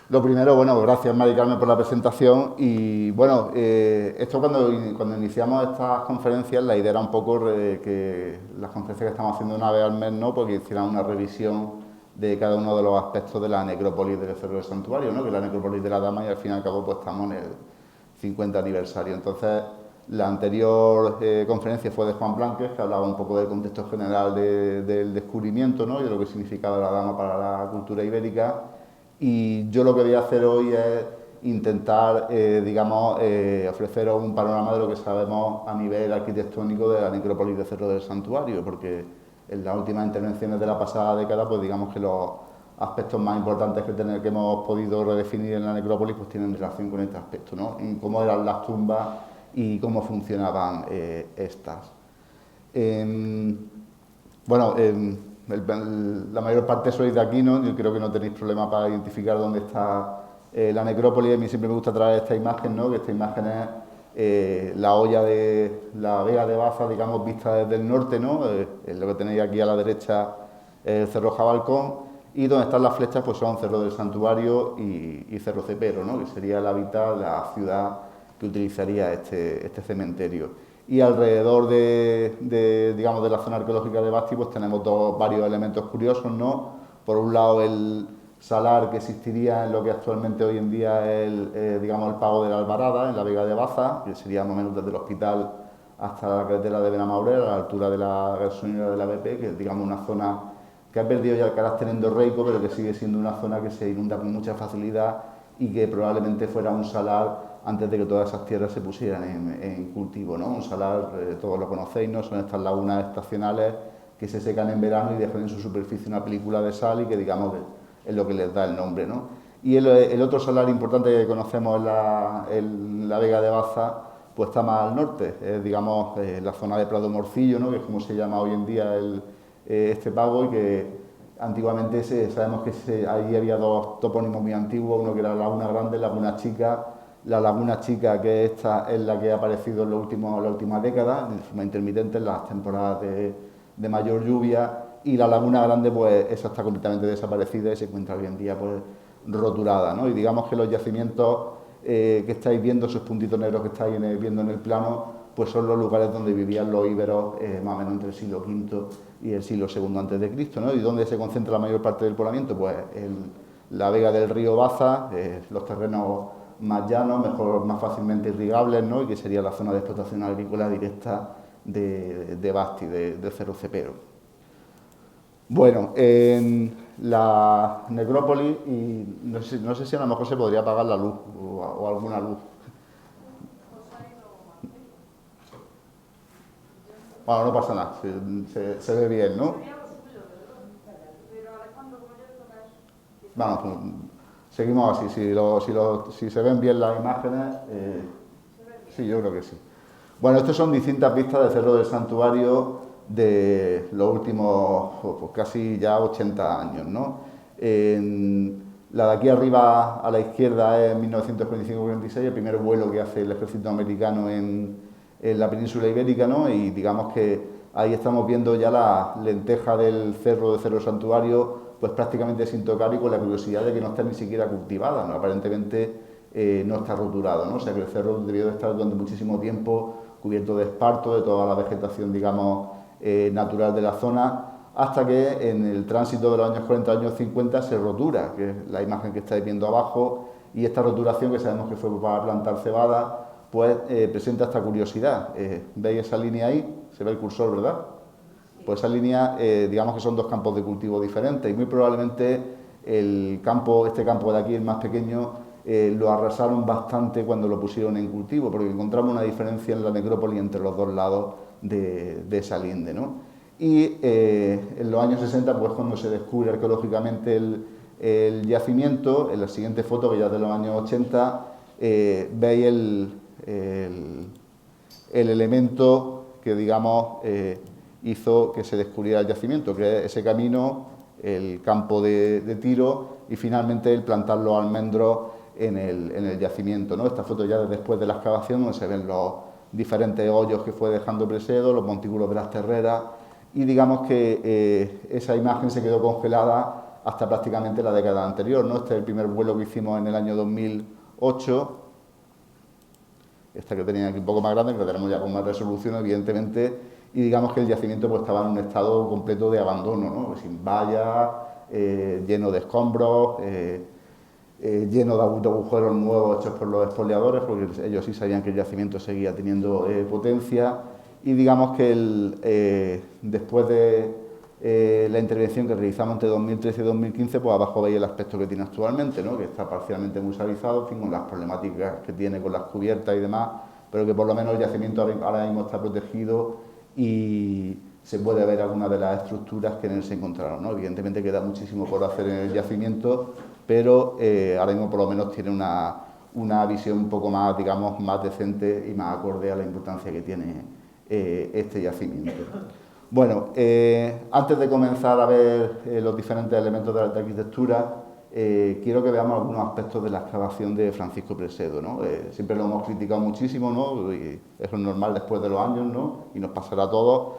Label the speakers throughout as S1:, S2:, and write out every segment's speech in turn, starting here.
S1: Lo primero, bueno, gracias Mari Carmen por la presentación y bueno, esto cuando iniciamos estas conferencias la idea era un poco que las conferencias que estamos haciendo una vez al mes, ¿no? Porque hicieran una revisión de cada uno de los aspectos de la necrópolis del Cerro del Santuario, ¿no? Que es la necrópolis de la Dama y al fin y al cabo pues estamos en el 50 aniversario. Entonces, la anterior conferencia fue de Juan Blanques, que hablaba un poco del contexto general del descubrimiento, ¿no? Y de lo que significaba la Dama para la cultura ibérica. Y yo lo que voy a hacer hoy es intentar, ofreceros un panorama de lo que sabemos a nivel arquitectónico de la necrópolis de Cerro del Santuario, porque en las últimas intervenciones de la pasada década, pues digamos que los aspectos más importantes que hemos podido redefinir en la necrópolis, pues tienen relación con este aspecto, ¿no? En cómo eran las tumbas y cómo funcionaban estas. Bueno, la mayor parte sois de aquí, ¿no? Yo creo que no tenéis problema para identificar dónde está la necrópolis. A mí siempre me gusta traer esta imagen, ¿no? Que esta imagen es la hoya de la Vega de Baza, digamos, vista desde el norte, ¿no? Lo que tenéis aquí a la derecha el Cerro Jabalcón, y donde están las flechas pues son Cerro del Santuario y Cerro Cepero, ¿no? Que sería el hábitat, la ciudad que utilizaría este cementerio. Y alrededor digamos, de la zona arqueológica de Basti pues tenemos varios elementos curiosos, ¿no? Por un lado el salar que existiría en lo que actualmente hoy en día es digamos, el Pago de la Albarada, en la Vega de Baza, que sería más o menos desde el hospital hasta la carretera de Benamaurel, a la altura de la gasolinera de la BP, que es digamos, una zona que ha perdido ya el carácter endorreico, pero que sigue siendo una zona que se inunda con mucha facilidad y que probablemente fuera un salar antes de que todas esas tierras se pusieran en cultivo, ¿no? Un salar, todos lo conocéis, ¿no? Son estas lagunas estacionales que se secan en verano y dejan en su superficie una película de sal y que, digamos, es lo que les da el nombre, ¿no? Y el otro salar importante que conocemos en la Vega de Baza, pues está más al norte, es, digamos, la zona de Prado Morcillo, ¿no? Que es como se llama hoy en día este pago, y que antiguamente sabemos que ahí había dos topónimos muy antiguos, uno que era Laguna Grande, Laguna Chica. La Laguna Chica, que esta es la que ha aparecido en la última década, de forma intermitente en las temporadas de mayor lluvia, y la Laguna Grande, pues esa está completamente desaparecida y se encuentra hoy en día pues roturada, ¿no? Y digamos que los yacimientos que estáis viendo, esos puntitos negros que estáis viendo en el plano, pues son los lugares donde vivían los íberos más o menos entre el siglo V y el siglo II antes de Cristo, ¿no? Y donde se concentra la mayor parte del poblamiento, pues la vega del río Baza, los terrenos más llanos, más fácilmente irrigables, ¿no? Y que sería la zona de explotación agrícola directa de Basti, de Cerro Cepero. Bueno, en la necrópolis, y no sé si a lo mejor se podría apagar la luz o alguna luz. Bueno, no pasa nada, se ve bien, ¿no? Vamos, pues, seguimos así, si se ven bien las imágenes, sí, yo creo que sí. Bueno, estas son distintas vistas del Cerro del Santuario de los últimos pues, casi ya 80 años, ¿no? La de aquí arriba a la izquierda es 1945-46, el primer vuelo que hace el ejército americano en la península ibérica, ¿no? Y digamos que ahí estamos viendo ya la lenteja del Cerro del Santuario, pues prácticamente sin tocar y con la curiosidad de que no está ni siquiera cultivada, ¿no? Aparentemente no está roturado, ¿no? O sea que el cerro debió de estar durante muchísimo tiempo cubierto de esparto, de toda la vegetación, digamos, natural de la zona, hasta que en el tránsito de los años 40 años 50 se rotura, que es la imagen que estáis viendo abajo, y esta roturación, que sabemos que fue para plantar cebada, pues presenta esta curiosidad. ¿Veis esa línea ahí? Se ve el cursor, ¿verdad? Pues esa línea, digamos que son dos campos de cultivo diferentes y muy probablemente este campo de aquí, el más pequeño, lo arrasaron bastante cuando lo pusieron en cultivo, porque encontramos una diferencia en la necrópolis entre los dos lados de esa linde, ¿no? Y en los años 60, pues cuando se descubre arqueológicamente el yacimiento, en la siguiente foto, que ya es de los años 80, veis el elemento que, digamos, hizo que se descubriera el yacimiento, que es ese camino, el campo de tiro y finalmente el plantar los almendros en el yacimiento, ¿no? Esta foto ya después de la excavación, donde se ven los diferentes hoyos que fue dejando Presedo, los montículos de las terreras, y digamos que esa imagen se quedó congelada hasta prácticamente la década anterior, ¿no? Este es el primer vuelo que hicimos en el año 2008. Esta que tenía aquí un poco más grande, que la tenemos ya con más resolución, evidentemente, y digamos que el yacimiento pues estaba en un estado completo de abandono, ¿no? Sin vallas, lleno de escombros, lleno de agujeros nuevos hechos por los expoliadores, porque ellos sí sabían que el yacimiento seguía teniendo potencia, y digamos que después de la intervención que realizamos entre 2013 y 2015, pues abajo veis el aspecto que tiene actualmente, ¿no? Que está parcialmente musealizado, en fin, con las problemáticas que tiene con las cubiertas y demás, pero que por lo menos el yacimiento ahora mismo está protegido y se puede ver algunas de las estructuras que en él se encontraron, ¿no? Evidentemente queda muchísimo por hacer en el yacimiento, pero ahora mismo por lo menos tiene una visión un poco más, digamos, más decente y más acorde a la importancia que tiene este yacimiento. Bueno, antes de comenzar a ver los diferentes elementos de la arquitectura, quiero que veamos algunos aspectos de la excavación de Francisco Presedo, ¿no? Siempre lo hemos criticado muchísimo, ¿no? Y eso es normal después de los años, ¿no? Y nos pasará a todos.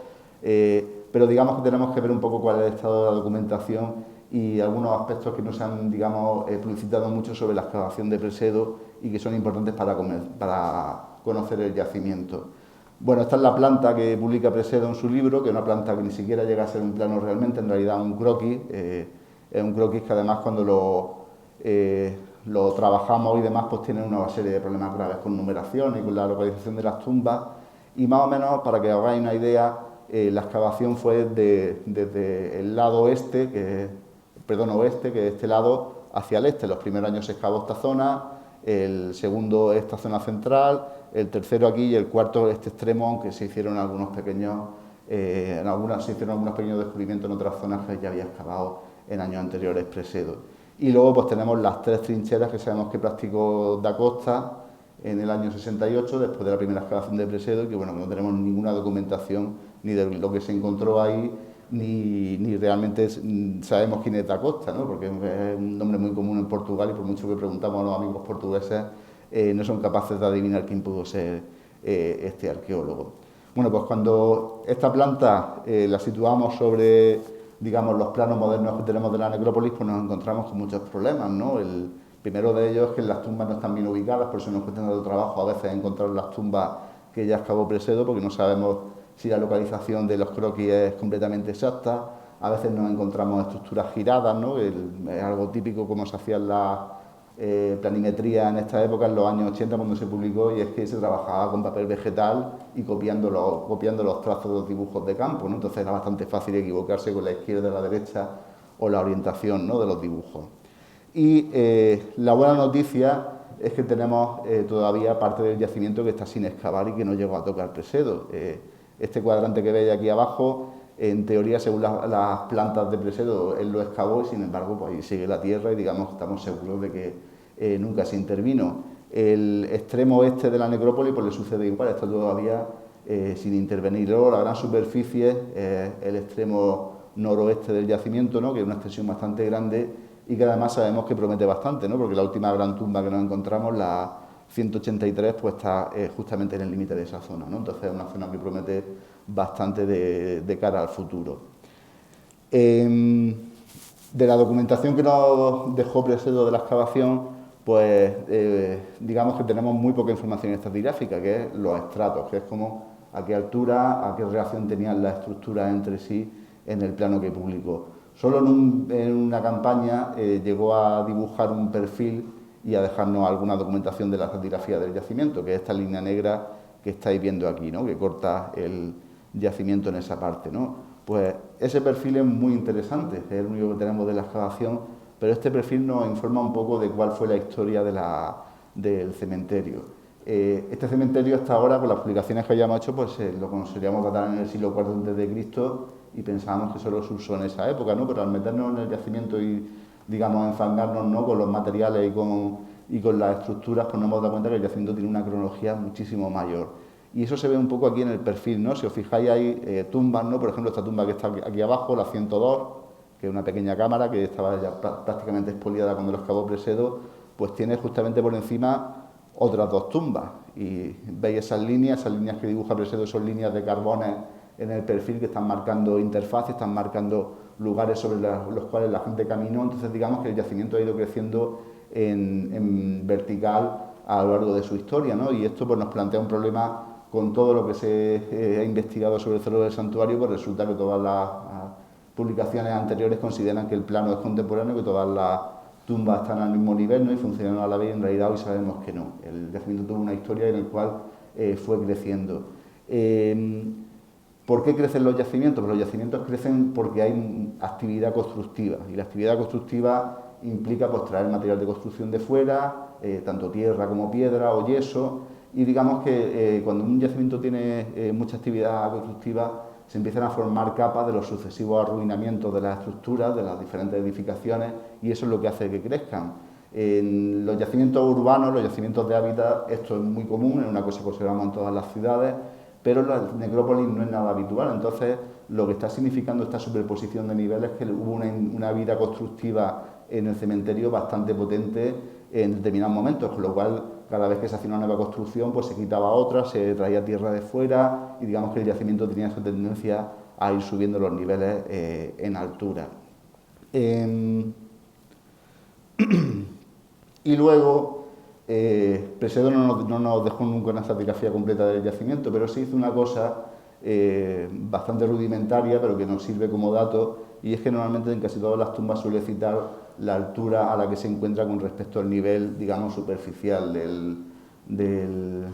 S1: Pero digamos que tenemos que ver un poco cuál es el estado de la documentación y algunos aspectos que no se han, digamos, publicitado mucho sobre la excavación de Presedo y que son importantes para conocer el yacimiento. Bueno, esta es la planta que publica Presedo en su libro, que es una planta que ni siquiera llega a ser un plano realmente, en realidad un croquis. Es un croquis que además cuando lo trabajamos y demás, pues tiene una serie de problemas graves con numeración y con la localización de las tumbas. Y más o menos, para que hagáis una idea, la excavación fue desde el lado oeste, que es este lado, hacia el este. Los primeros años se excavó esta zona, el segundo esta zona central, el tercero aquí y el cuarto este extremo, aunque se hicieron algunos pequeños descubrimientos en otras zonas que ya había excavado en años anteriores Presedo. Y luego pues tenemos las tres trincheras que sabemos que practicó Da Costa en el año 68, después de la primera excavación de Presedo, y que bueno, no tenemos ninguna documentación ni de lo que se encontró ahí, ni realmente sabemos quién es Da Costa, ¿no? Porque es un nombre muy común en Portugal y por mucho que preguntamos a los amigos portugueses, no son capaces de adivinar quién pudo ser este arqueólogo. Bueno, pues cuando esta planta la situamos sobre, digamos, los planos modernos que tenemos de la necrópolis, pues nos encontramos con muchos problemas, ¿no? El primero de ellos es que las tumbas no están bien ubicadas, por eso nos cuesta tanto trabajo a veces encontrar las tumbas que ya excavó Presedo, porque no sabemos si la localización de los croquis es completamente exacta. A veces nos encontramos estructuras giradas, ¿no? Es algo típico como se hacían las planimetría en esta época, en los años 80, cuando se publicó, y es que se trabajaba con papel vegetal y copiando los trazos de los dibujos de campo, ¿no? Entonces era bastante fácil equivocarse con la izquierda y la derecha o la orientación, ¿no?, de los dibujos. Y la buena noticia es que tenemos todavía parte del yacimiento que está sin excavar y que no llegó a tocar Presedo. Este cuadrante que veis aquí abajo, en teoría, según las plantas de Presedo, él lo excavó y sin embargo pues ahí sigue la tierra y digamos estamos seguros de que nunca se intervino. El extremo oeste de la necrópolis pues le sucede igual, está todavía sin intervenir. Luego la gran superficie es el extremo noroeste del yacimiento, ¿no?, que es una extensión bastante grande y que además sabemos que promete bastante, ¿no?, porque la última gran tumba que nos encontramos, la 183, pues está justamente en el límite de esa zona, ¿no? Entonces es una zona que promete bastante de cara al futuro. De la documentación que nos dejó Presedo de la excavación, pues digamos que tenemos muy poca información estratigráfica, que es los estratos, que es como a qué altura, a qué relación tenían las estructuras entre sí en el plano que publicó. Solo en una campaña llegó a dibujar un perfil y a dejarnos alguna documentación de la estratigrafía del yacimiento, que es esta línea negra que estáis viendo aquí, ¿no?, que corta el yacimiento en esa parte, ¿no? Pues ese perfil es muy interesante, es el único que tenemos de la excavación, pero este perfil nos informa un poco de cuál fue la historia del cementerio. Este cementerio hasta ahora, con las publicaciones que hayamos hecho, pues lo consideramos datar en el siglo IV a.C. y pensábamos que solo se usó en esa época, ¿no? Pero al meternos en el yacimiento y, digamos, enfangarnos, ¿no?, con los materiales y con las estructuras, pues nos hemos dado cuenta que el yacimiento tiene una cronología muchísimo mayor. Y eso se ve un poco aquí en el perfil, ¿no? Si os fijáis hay tumbas, ¿no? Por ejemplo, esta tumba que está aquí abajo, la 102, que es una pequeña cámara que estaba ya prácticamente expoliada cuando lo excavó Presedo, pues tiene justamente por encima otras dos tumbas. Y veis esas líneas que dibuja Presedo son líneas de carbones en el perfil que están marcando interfaces, están marcando lugares sobre los cuales la gente caminó. Entonces digamos que el yacimiento ha ido creciendo en vertical a lo largo de su historia, ¿no? Y esto pues, nos plantea un problema con todo lo que se ha investigado sobre el Cerro del Santuario, pues resulta que todas las publicaciones anteriores consideran que el plano es contemporáneo, que todas las tumbas están al mismo nivel, ¿no? Y funcionan a la vez, y en realidad hoy sabemos que no. El yacimiento tuvo una historia en la cual fue creciendo. ¿Por qué crecen los yacimientos? Pues los yacimientos crecen porque hay actividad constructiva, y la actividad constructiva implica pues, traer material de construcción de fuera, tanto tierra como piedra o yeso, y digamos que cuando un yacimiento tiene mucha actividad constructiva se empiezan a formar capas de los sucesivos arruinamientos de las estructuras, de las diferentes edificaciones, y eso es lo que hace que crezcan. En los yacimientos urbanos, los yacimientos de hábitat, esto es muy común, es una cosa que observamos en todas las ciudades, pero en la necrópolis no es nada habitual. Entonces, lo que está significando esta superposición de niveles es que hubo una vida constructiva en el cementerio bastante potente en determinados momentos, con lo cual cada vez que se hacía una nueva construcción pues se quitaba otra, se traía tierra de fuera y digamos que el yacimiento tenía esa tendencia a ir subiendo los niveles en altura. Y luego, Presedo no nos dejó nunca una estratigrafía completa del yacimiento, pero sí hizo una cosa bastante rudimentaria, pero que nos sirve como dato, y es que normalmente en casi todas las tumbas suele citar la altura a la que se encuentra con respecto al nivel, digamos, superficial del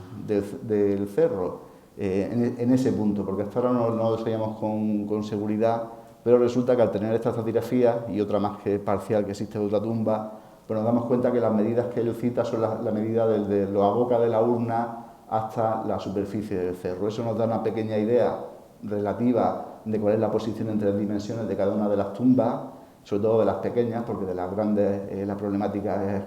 S1: cerro, en ese punto, porque hasta ahora no lo sabíamos con seguridad, pero resulta que al tener esta estratigrafía y otra más que parcial que existe de otra tumba, pues nos damos cuenta que las medidas que él cita son la medida desde la boca de la urna hasta la superficie del cerro. Eso nos da una pequeña idea relativa de cuál es la posición en 3 dimensiones de cada una de las tumbas, sobre todo de las pequeñas, porque de las grandes la problemática es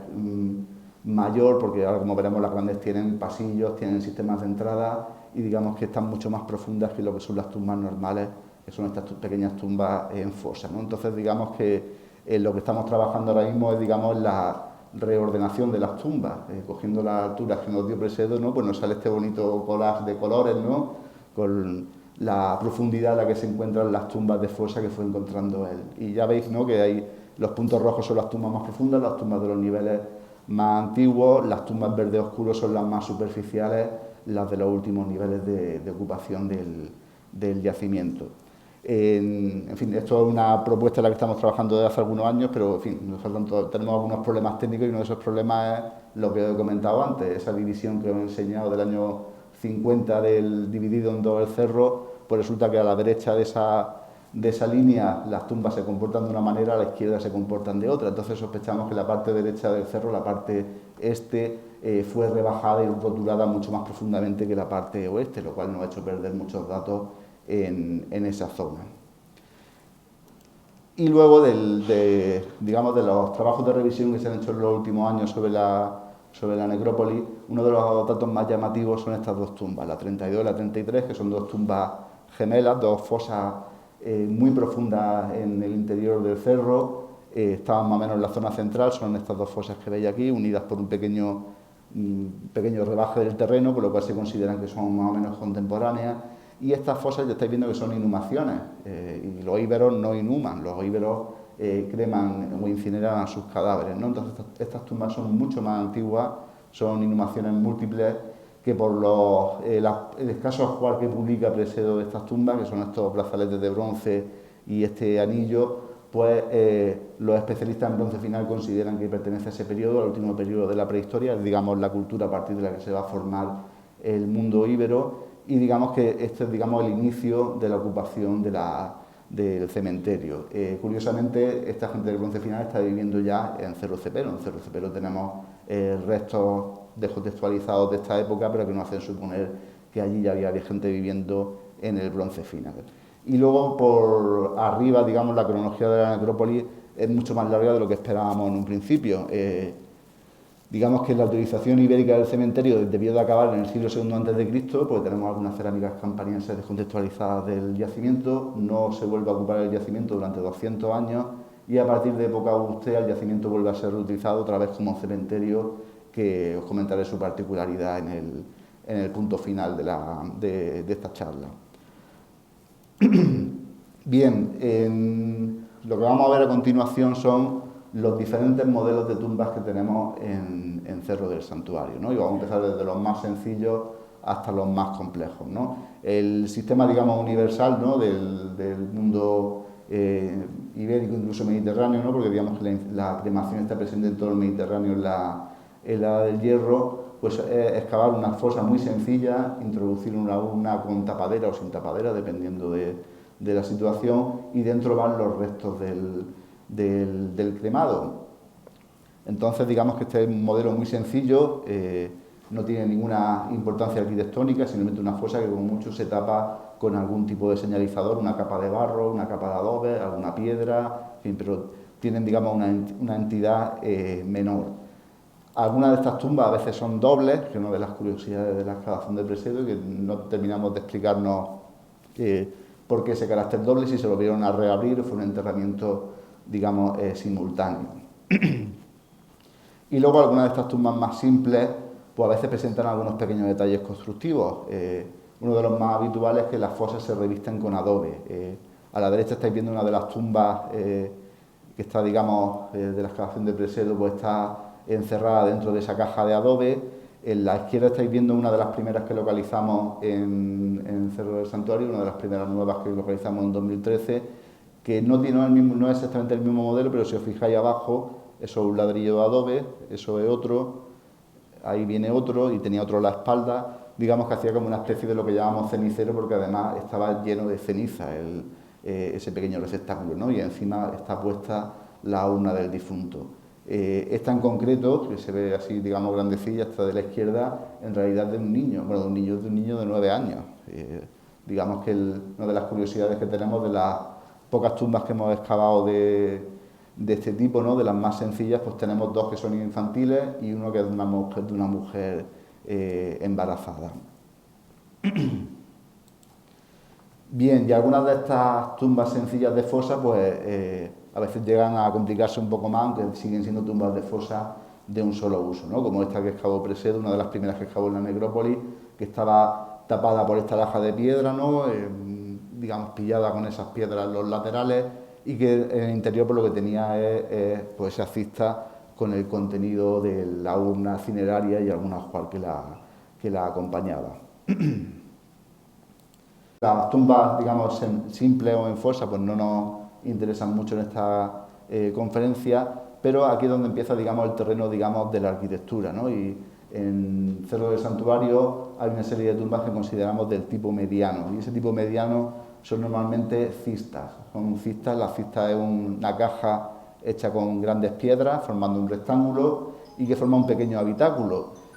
S1: mayor, porque ahora como veremos las grandes tienen pasillos, tienen sistemas de entrada y digamos que están mucho más profundas que lo que son las tumbas normales, que son estas pequeñas tumbas en fosa, ¿no? Entonces digamos que lo que estamos trabajando ahora mismo es digamos la reordenación de las tumbas, cogiendo las alturas que nos dio Presedo, ¿no? Pues nos sale este bonito collage de colores, ¿no? Con la profundidad a la que se encuentran las tumbas de fosa que fue encontrando él. Y ya veis, ¿no? Que hay los puntos rojos son las tumbas más profundas, las tumbas de los niveles más antiguos, las tumbas verde oscuro son las más superficiales, las de los últimos niveles de ocupación del yacimiento. En fin, esto es una propuesta en la que estamos trabajando desde hace algunos años, pero en fin, tenemos algunos problemas técnicos y uno de esos problemas es lo que he comentado antes, esa división que os he enseñado del año 50 del dividido en dos el cerro, pues resulta que a la derecha de esa línea las tumbas se comportan de una manera, a la izquierda se comportan de otra, entonces sospechamos que la parte derecha del cerro, la parte este, fue rebajada y rotulada mucho más profundamente que la parte oeste, lo cual nos ha hecho perder muchos datos en esa zona. Y luego digamos, de los trabajos de revisión que se han hecho en los últimos años sobre la necrópolis, uno de los datos más llamativos son estas dos tumbas, la 32 y la 33, que son dos tumbas gemelas, dos fosas muy profundas en el interior del cerro, estaban más o menos en la zona central, son estas dos fosas que veis aquí, unidas por un pequeño rebaje del terreno, con lo cual se consideran que son más o menos contemporáneas. Y estas fosas ya estáis viendo que son inhumaciones, y los íberos no inhuman, los íberos creman o incineran a sus cadáveres, ¿no? Entonces estas tumbas son mucho más antiguas, son inhumaciones múltiples, que por el escaso ajuar que publica Presedo de estas tumbas, que son estos brazaletes de bronce y este anillo, pues los especialistas en bronce final consideran que pertenece a ese periodo, al último periodo de la prehistoria, digamos la cultura a partir de la que se va a formar el mundo íbero, y digamos que este es digamos, el inicio de la ocupación del cementerio. Curiosamente, esta gente del bronce final está viviendo ya en Cerro Cepero. En Cerro Cepero tenemos restos descontextualizados de esta época, pero que nos hacen suponer que allí ya había gente viviendo en el bronce final. Y luego, por arriba, digamos, la cronología de la necrópolis es mucho más larga de lo que esperábamos en un principio. Digamos que la utilización ibérica del cementerio debió de acabar en el siglo II a.C., porque tenemos algunas cerámicas campanienses descontextualizadas del yacimiento, no se vuelve a ocupar el yacimiento durante 200 años y a partir de época augustea el yacimiento vuelve a ser reutilizado otra vez como cementerio, que os comentaré su particularidad en el punto final de esta charla. Bien, lo que vamos a ver a continuación son los diferentes modelos de tumbas que tenemos en Cerro del Santuario, ¿no? Y vamos a empezar desde los más sencillos hasta los más complejos, ¿no? El sistema, digamos, universal, ¿no? del mundo ibérico, incluso mediterráneo, ¿no? Porque digamos que la cremación está presente en todo el Mediterráneo en la Edad del Hierro, pues es excavar una fosa muy sencilla, introducir una urna con tapadera o sin tapadera, dependiendo de la situación, y dentro van los restos del cremado. Entonces, digamos que este es un modelo muy sencillo, no tiene ninguna importancia arquitectónica, simplemente una fosa que como mucho se tapa con algún tipo de señalizador, una capa de barro, una capa de adobe, alguna piedra, en fin, pero tienen, digamos, una entidad menor. Algunas de estas tumbas a veces son dobles, que es una de las curiosidades de la excavación de Presedo, y que no terminamos de explicarnos por qué ese carácter doble, si se lo vieron a reabrir o fue un enterramiento, digamos, simultáneo. Y luego algunas de estas tumbas más simples, pues a veces presentan algunos pequeños detalles constructivos. Uno de los más habituales es que las fosas se revisten con adobe. A la derecha estáis viendo una de las tumbas que está, digamos, de la excavación de Presedo, pues está encerrada dentro de esa caja de adobe. En la izquierda estáis viendo una de las primeras que localizamos en Cerro del Santuario, una de las primeras nuevas que localizamos en 2013, que no es exactamente el mismo modelo, pero si os fijáis abajo, eso es un ladrillo de adobe, eso es otro, ahí viene otro y tenía otro a la espalda, digamos que hacía como una especie de lo que llamamos cenicero, porque además estaba lleno de ceniza ese pequeño receptáculo, ¿no? Y encima está puesta la urna del difunto. Esta en concreto, que se ve así, digamos, grandecilla, esta de la izquierda, en realidad de un niño, bueno, de un niño de 9 años. Digamos que una de las curiosidades que tenemos de las pocas tumbas que hemos excavado de este tipo, ¿no? De las más sencillas, pues tenemos dos que son infantiles y uno que es de una mujer embarazada. Bien, y algunas de estas tumbas sencillas de fosa, pues a veces llegan a complicarse un poco más, aunque siguen siendo tumbas de fosa de un solo uso, ¿no? Como esta que excavó Presedo, una de las primeras que excavó en la necrópolis, que estaba tapada por esta laja de piedra, ¿no? Digamos, pillada con esas piedras en los laterales, y que en el interior por lo que tenía es pues esa cista con el contenido de la urna cineraria y algún ajuar que la acompañaba. Las tumbas, digamos, simples o en fosa, pues no nos interesan mucho en esta conferencia, pero aquí es donde empieza, digamos, el terreno, digamos, de la arquitectura, ¿no? Y en Cerro del Santuario hay una serie de tumbas que consideramos del tipo mediano, y ese tipo mediano son normalmente cistas. Son cistas, la cista es una caja hecha con grandes piedras, formando un rectángulo y que forma un pequeño habitáculo.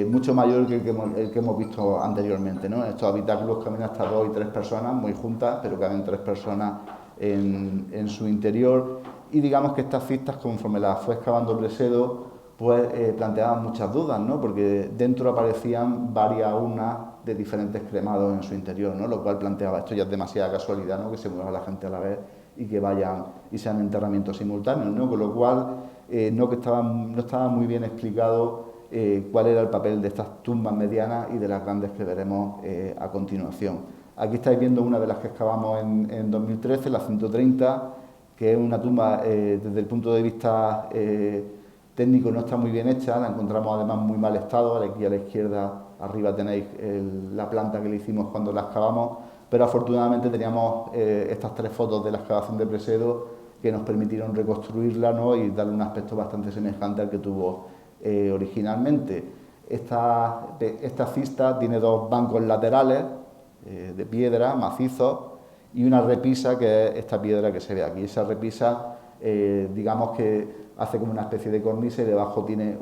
S1: Mucho mayor que el que hemos visto anteriormente, ¿no? En estos habitáculos caminan hasta 2 y 3 personas, muy juntas, pero caben 3 personas en su interior. Y digamos que estas cistas, conforme las fue excavando Presedo, pues planteaban muchas dudas, ¿no? Porque dentro aparecían varias urnas de diferentes cremados en su interior, ¿no? Lo cual planteaba, esto ya es demasiada casualidad, ¿no? Que se mueva la gente a la vez y que vayan y sean enterramientos simultáneos, ¿no? Con lo cual no estaba muy bien explicado cuál era el papel de estas tumbas medianas y de las grandes que veremos a continuación. Aquí estáis viendo una de las que excavamos en 2013, la 130, que es una tumba desde el punto de vista técnico no está muy bien hecha, la encontramos además en muy mal estado. Aquí a la izquierda arriba tenéis la planta que le hicimos cuando la excavamos, pero afortunadamente teníamos estas 3 fotos de la excavación de Presedo que nos permitieron reconstruirla, ¿no? Y darle un aspecto bastante semejante al que tuvo originalmente. Esta cista tiene 2 bancos laterales de piedra, macizos, y una repisa que es esta piedra que se ve aquí. Esa repisa, digamos que hace como una especie de cornisa y debajo tiene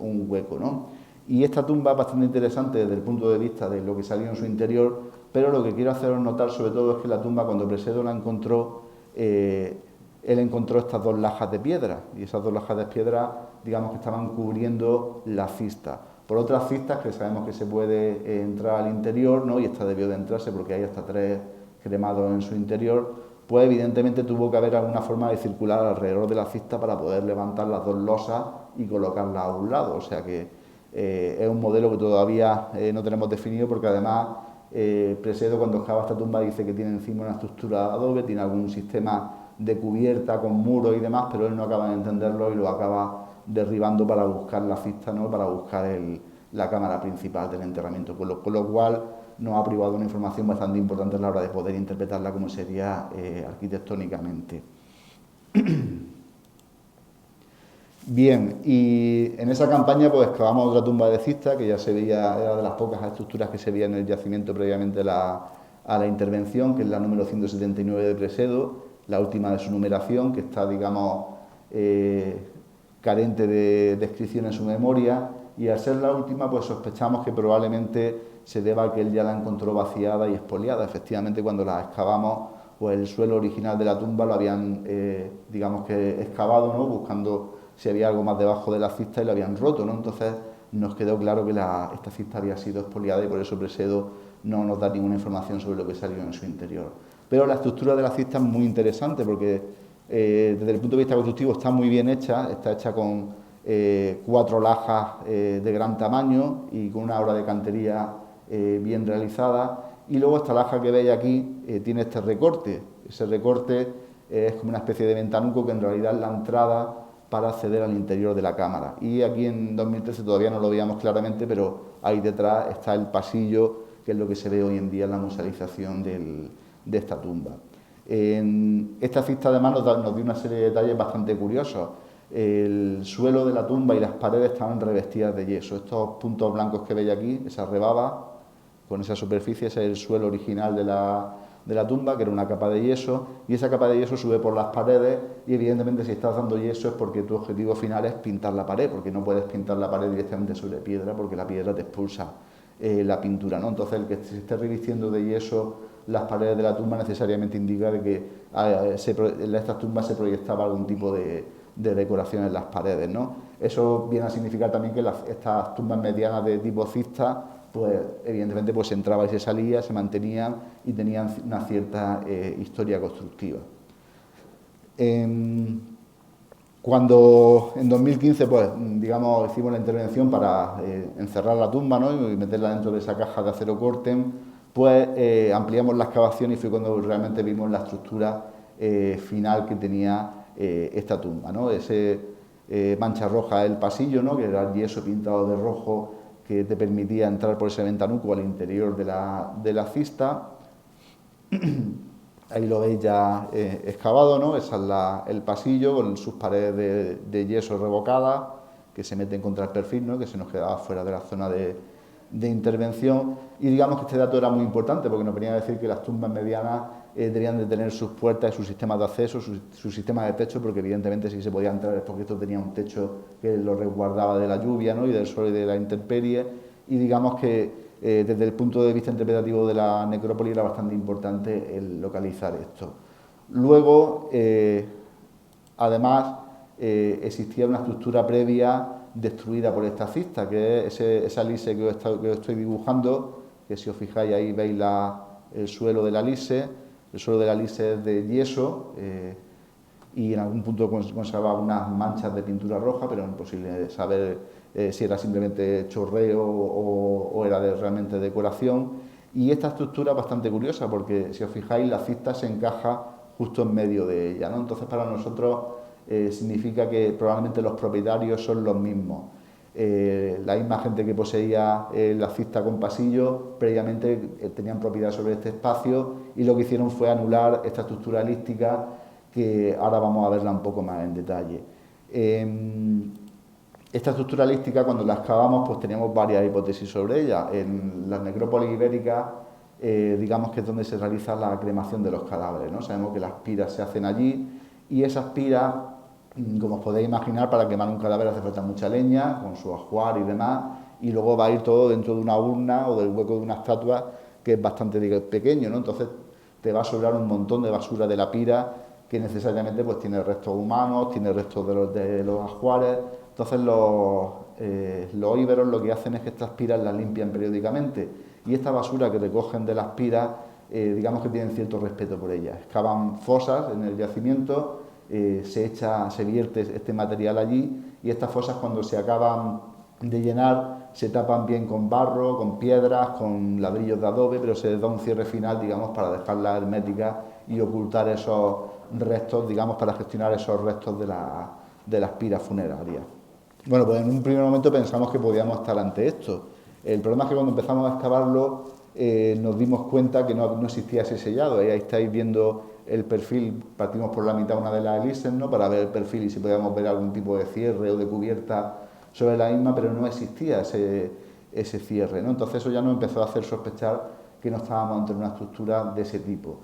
S1: un hueco, ¿no? Y esta tumba es bastante interesante desde el punto de vista de lo que salió en su interior, pero lo que quiero haceros notar sobre todo es que la tumba, cuando Presedo la encontró, él encontró estas 2 lajas de piedra, y esas 2 lajas de piedra, digamos que estaban cubriendo la cista. Por otras cistas que sabemos que se puede entrar al interior, ¿no? Y esta debió de entrarse porque hay hasta 3 cremados en su interior, pues evidentemente tuvo que haber alguna forma de circular alrededor de la cista para poder levantar las 2 losas y colocarlas a un lado. O sea que es un modelo que todavía no tenemos definido, porque además Presedo, cuando excava esta tumba, dice que tiene encima una estructura de adobe, tiene algún sistema de cubierta con muros y demás, pero él no acaba de entenderlo y lo acaba derribando para buscar la cista, ¿no? Para buscar la cámara principal del enterramiento, con lo cual nos ha privado una información bastante importante a la hora de poder interpretarla como sería arquitectónicamente. Bien, y en esa campaña pues excavamos otra tumba de Cista, que ya se veía, era de las pocas estructuras que se veía en el yacimiento previamente a la intervención, que es la número 179 de Presedo, la última de su numeración, que está, digamos, carente de descripción en su memoria, y al ser la última pues sospechamos que probablemente se deba a que él ya la encontró vaciada y expoliada. Efectivamente, cuando la excavamos, pues el suelo original de la tumba lo habían, digamos que excavado, ¿no? Buscando si había algo más debajo de la cista y lo habían roto, ¿no? Entonces nos quedó claro que esta cista había sido expoliada y por eso Presedo no nos da ninguna información sobre lo que salió en su interior. Pero la estructura de la cista es muy interesante porque desde el punto de vista constructivo está muy bien hecha, está hecha con 4 lajas de gran tamaño y con una obra de cantería bien realizada, y luego esta laja que veis aquí tiene este recorte. Ese recorte es como una especie de ventanuco que en realidad es la entrada para acceder al interior de la cámara, y aquí en 2013 todavía no lo veíamos claramente, pero ahí detrás está el pasillo, que es lo que se ve hoy en día en la musealización de esta tumba. Esta cista además nos dio una serie de detalles bastante curiosos. El suelo de la tumba y las paredes estaban revestidas de yeso. Estos puntos blancos que veis aquí, esa rebaba con esa superficie, ese es el suelo original de la tumba, que era una capa de yeso, y esa capa de yeso sube por las paredes, y evidentemente si estás dando yeso es porque tu objetivo final es pintar la pared, porque no puedes pintar la pared directamente sobre piedra, porque la piedra te expulsa la pintura, ¿no? Entonces el que se esté revistiendo de yeso las paredes de la tumba necesariamente indica de que en estas tumbas se proyectaba algún tipo de decoración en las paredes, ¿no? Eso viene a significar también que estas tumbas medianas de tipo cista, pues evidentemente pues se entraba y se salía, se mantenían y tenían una cierta historia constructiva. Cuando en 2015 pues digamos hicimos la intervención para encerrar la tumba, ¿no? Y meterla dentro de esa caja de acero Corten, pues ampliamos la excavación y fue cuando realmente vimos la estructura final que tenía esta tumba, ¿no? Ese mancha roja el pasillo, ¿no? Que era el yeso pintado de rojo que te permitía entrar por ese ventanuco al interior de la cista. Ahí lo veis ya excavado, ¿no? Ese es el pasillo con sus paredes de yeso revocadas que se meten contra el perfil, ¿no? Que se nos quedaba fuera de la zona de intervención. Y digamos que este dato era muy importante porque nos venía a decir que las tumbas medianas debían de tener sus puertas y sus sistemas de acceso, su sistema de techo, porque evidentemente si se podía entrar es porque esto tenía un techo que lo resguardaba de la lluvia, ¿no? Y del sol y de la intemperie, y digamos que desde el punto de vista interpretativo de la necrópolis era bastante importante el localizar esto. Luego, además, existía una estructura previa destruida por esta cista, que es esa lise que os estoy dibujando, que si os fijáis ahí veis el suelo de la lise. El suelo de la lise es de yeso y en algún punto conservaba unas manchas de pintura roja, pero es imposible saber si era simplemente chorreo o era realmente decoración. Y esta estructura es bastante curiosa porque si os fijáis la cista se encaja justo en medio de ella, ¿no? Entonces para nosotros significa que probablemente los propietarios son los mismos. La misma gente que poseía la cista con pasillo, previamente tenían propiedad sobre este espacio y lo que hicieron fue anular esta estructura lística, que ahora vamos a verla un poco más en detalle. Esta estructura lística, cuando la excavamos, pues teníamos varias hipótesis sobre ella. En las necrópolis ibéricas, digamos que es donde se realiza la cremación de los cadáveres, ¿no? Sabemos que las piras se hacen allí y esas piras, como os podéis imaginar, para quemar un cadáver hace falta mucha leña, con su ajuar y demás, y luego va a ir todo dentro de una urna o del hueco de una estatua que es bastante pequeño, ¿no? Entonces te va a sobrar un montón de basura de la pira que necesariamente pues tiene restos humanos, tiene restos de los ajuares. Entonces los íberos lo que hacen es que estas piras las limpian periódicamente y esta basura que recogen de las piras, digamos que tienen cierto respeto por ellas. Excavan fosas en el yacimiento, se vierte este material allí y estas fosas cuando se acaban de llenar se tapan bien con barro, con piedras, con ladrillos de adobe, pero se les da un cierre final, digamos, para dejarlas herméticas y ocultar esos restos, digamos, para gestionar esos restos de las piras funerarias. Bueno, pues en un primer momento pensamos que podíamos estar ante esto. El problema es que cuando empezamos a excavarlo nos dimos cuenta que no existía ese sellado. Ahí estáis viendo el perfil, partimos por la mitad una de las hélices, ¿no?, para ver el perfil y si podíamos ver algún tipo de cierre o de cubierta sobre la misma, pero no existía ese cierre, ¿no? Entonces eso ya nos empezó a hacer sospechar que no estábamos ante una estructura de ese tipo.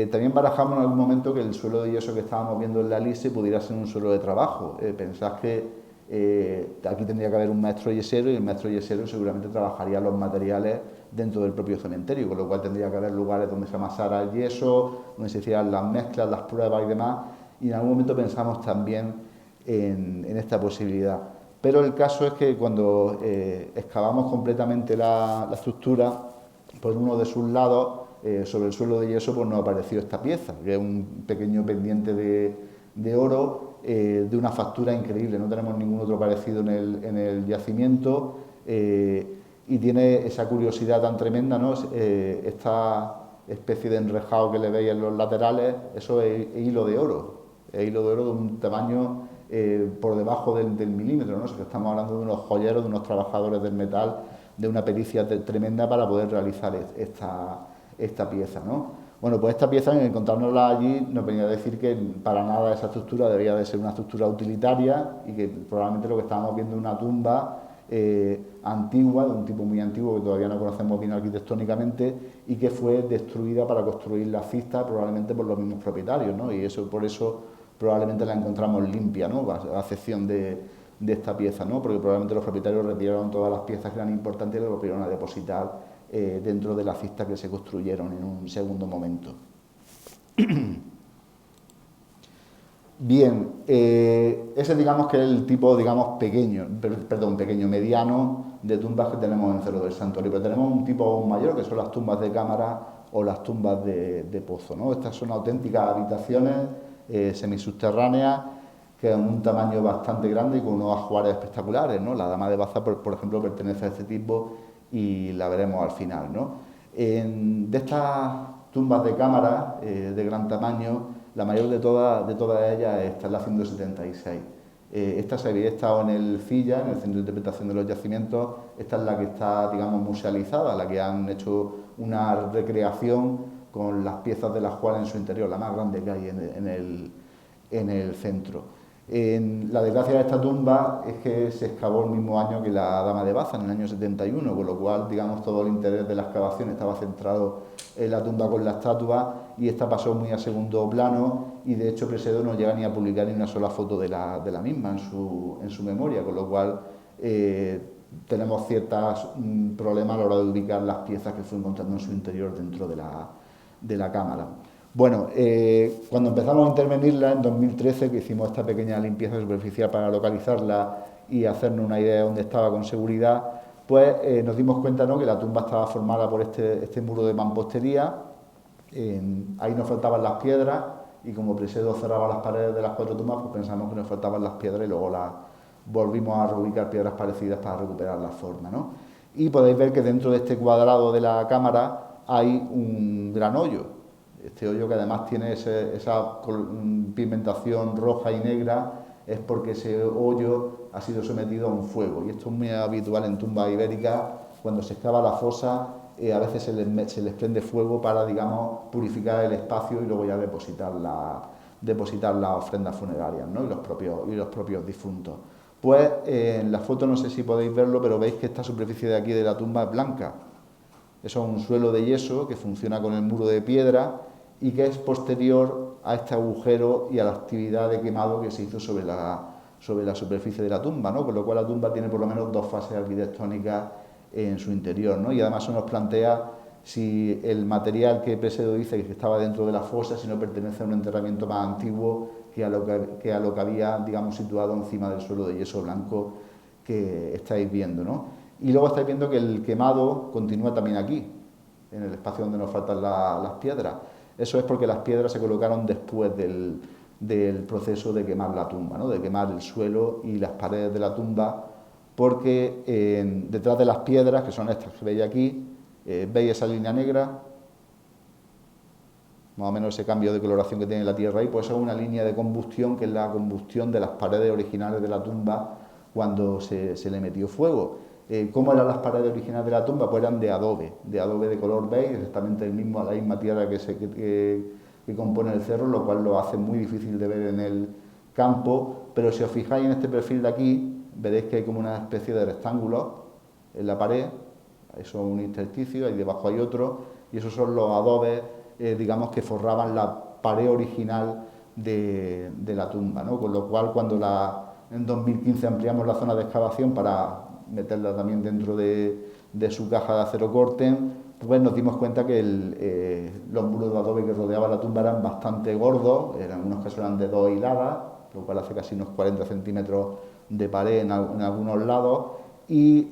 S1: También barajamos en algún momento que el suelo de yeso que estábamos viendo en la lise pudiera ser un suelo de trabajo. Pensad que aquí tendría que haber un maestro yesero y el maestro yesero seguramente trabajaría los materiales dentro del propio cementerio, con lo cual tendría que haber lugares donde se amasara el yeso, donde se hicieran las mezclas, las pruebas y demás, y en algún momento pensamos también en esta posibilidad. Pero el caso es que cuando excavamos completamente la estructura, por uno de sus lados, sobre el suelo de yeso, pues nos apareció esta pieza, que es un pequeño pendiente de oro, de una factura increíble. No tenemos ningún otro parecido en el yacimiento, y tiene esa curiosidad tan tremenda, ¿no? Esta especie de enrejado que le veis en los laterales, eso es hilo de oro, es hilo de oro de un tamaño por debajo del milímetro, ¿no? O sea, que estamos hablando de unos joyeros, de unos trabajadores del metal, de una pericia tremenda para poder realizar esta pieza, ¿no? Bueno, pues esta pieza, en encontrárnosla allí, nos venía a decir que para nada esa estructura debía de ser una estructura utilitaria y que probablemente lo que estábamos viendo es una tumba antigua, de un tipo muy antiguo que todavía no conocemos bien arquitectónicamente y que fue destruida para construir la cista probablemente por los mismos propietarios, ¿no? Y eso, por eso probablemente la encontramos limpia, ¿no?, a excepción de esta pieza, ¿no?, porque probablemente los propietarios retiraron todas las piezas que eran importantes y las volvieron a depositar dentro de la cista que se construyeron en un segundo momento. Bien, ese digamos que es el tipo, digamos, pequeño, mediano de tumbas que tenemos en Cerro del Santuario, pero tenemos un tipo aún mayor, que son las tumbas de cámara o las tumbas de pozo, ¿no? Estas son auténticas habitaciones semisubterráneas que en un tamaño bastante grande y con unos ajuares espectaculares, ¿no? La Dama de Baza, por ejemplo, pertenece a este tipo y la veremos al final, ¿no? De estas tumbas de cámara de gran tamaño, la mayor de todas ellas está en la 176. Esta se había estado en el CIYA, en el Centro de Interpretación de los Yacimientos. Esta es la que está, digamos, musealizada, la que han hecho una recreación con las piezas del ajuar en su interior, la más grande que hay en el centro. La desgracia de esta tumba es que se excavó el mismo año que la Dama de Baza, en el año 71, con lo cual, digamos, todo el interés de la excavación estaba centrado en la tumba con la estatua y esta pasó muy a segundo plano y de hecho Presedo no llega ni a publicar ni una sola foto de la misma en su memoria, con lo cual tenemos ciertos problemas a la hora de ubicar las piezas que fue encontrando en su interior dentro de la cámara. Bueno, cuando empezamos a intervenirla en 2013, que hicimos esta pequeña limpieza superficial para localizarla y hacernos una idea de dónde estaba con seguridad, pues nos dimos cuenta, ¿no?, que la tumba estaba formada por este muro de mampostería. Ahí nos faltaban las piedras y como Presedo cerraba las paredes de las 4 tumbas, pues pensamos que nos faltaban las piedras y luego volvimos a reubicar piedras parecidas para recuperar la forma, ¿no? Y podéis ver que dentro de este cuadrado de la cámara hay un gran hoyo. Este hoyo, que además tiene esa pigmentación roja y negra, es porque ese hoyo ha sido sometido a un fuego. Y esto es muy habitual en tumbas ibéricas. Cuando se excava la fosa, a veces se les prende fuego para, digamos, purificar el espacio y luego ya depositar las ofrendas funerarias, ¿no?, y los propios difuntos. Pues en la foto, no sé si podéis verlo, pero veis que esta superficie de aquí de la tumba es blanca. Eso es un suelo de yeso que funciona con el muro de piedra y que es posterior a este agujero y a la actividad de quemado que se hizo sobre la superficie de la tumba, ¿no? Con lo cual la tumba tiene por lo menos 2 fases arquitectónicas en su interior, ¿no? Y además eso nos plantea si el material que Presedo dice que estaba dentro de la fosa, si no pertenece a un enterramiento más antiguo que a lo que había, digamos, situado encima del suelo de yeso blanco que estáis viendo, ¿no? Y luego estáis viendo que el quemado continúa también aquí, en el espacio donde nos faltan las piedras. Eso es porque las piedras se colocaron después del proceso de quemar la tumba, ¿no?, de quemar el suelo y las paredes de la tumba porque detrás de las piedras, que son estas que veis aquí, veis esa línea negra, más o menos ese cambio de coloración que tiene la tierra ahí, pues es una línea de combustión, que es la combustión de las paredes originales de la tumba cuando se le metió fuego. ¿Cómo eran las paredes originales de la tumba? Pues eran de adobe de color beige, exactamente la misma tierra que compone el cerro, lo cual lo hace muy difícil de ver en el campo, pero si os fijáis en este perfil de aquí, veréis que hay como una especie de rectángulo en la pared, eso es un intersticio, ahí debajo hay otro, y esos son los adobes, digamos, que forraban la pared original de la tumba, ¿no? Con lo cual, cuando en 2015 ampliamos la zona de excavación para meterla también dentro de su caja de acero corten, pues nos dimos cuenta que los muros de adobe que rodeaban la tumba eran bastante gordos, en algunos casos eran de 2 hiladas, lo cual hace casi unos 40 centímetros de pared en algunos lados, y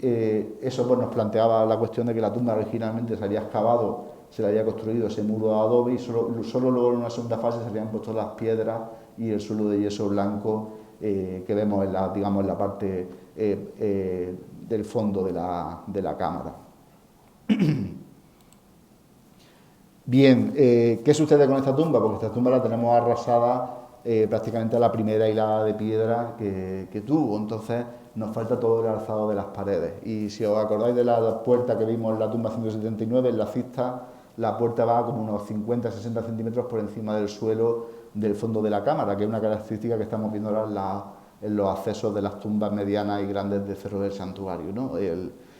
S1: eso pues nos planteaba la cuestión de que la tumba originalmente se había excavado, se le había construido ese muro de adobe y solo luego en una segunda fase se habían puesto las piedras y el suelo de yeso blanco que vemos en la parte del fondo de la cámara. Bien, ¿qué sucede con esta tumba? Porque esta tumba la tenemos arrasada prácticamente a la primera hilada de piedra que tuvo, entonces nos falta todo el alzado de las paredes. Y si os acordáis de la puerta que vimos en la tumba 179, en la cista, la puerta va como unos 50-60 centímetros por encima del suelo del fondo de la cámara, que es una característica que estamos viendo ahora en los accesos de las tumbas medianas y grandes de Cerro del Santuario, ¿no?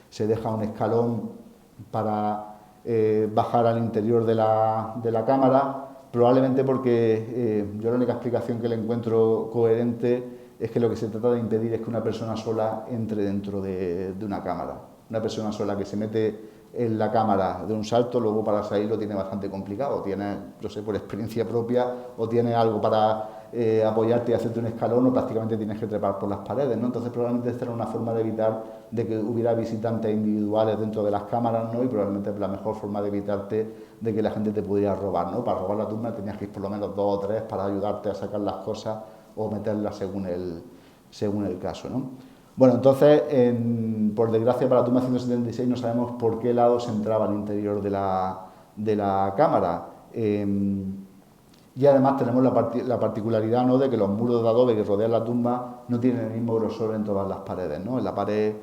S1: Se deja un escalón para bajar al interior de la cámara, probablemente porque yo la única explicación que le encuentro coherente es que lo que se trata de impedir es que una persona sola entre dentro de una cámara. Una persona sola que se mete en la cámara de un salto, luego para salir lo tiene bastante complicado, tiene, no sé, por experiencia propia, o tiene algo para apoyarte y hacerte un escalón, o prácticamente tienes que trepar por las paredes, ¿no? Entonces probablemente esta era una forma de evitar de que hubiera visitantes individuales dentro de las cámaras, ¿no? Y probablemente la mejor forma de evitarte de que la gente te pudiera robar, ¿no? Para robar la tumba tenías que ir por lo menos 2 o 3 para ayudarte a sacar las cosas o meterlas según el caso, ¿no? Bueno, entonces, por desgracia para la tumba 176 no sabemos por qué lado se entraba al interior de la cámara. Y además tenemos la particularidad, ¿no?, de que los muros de adobe que rodean la tumba no tienen el mismo grosor en todas las paredes, ¿no? En la pared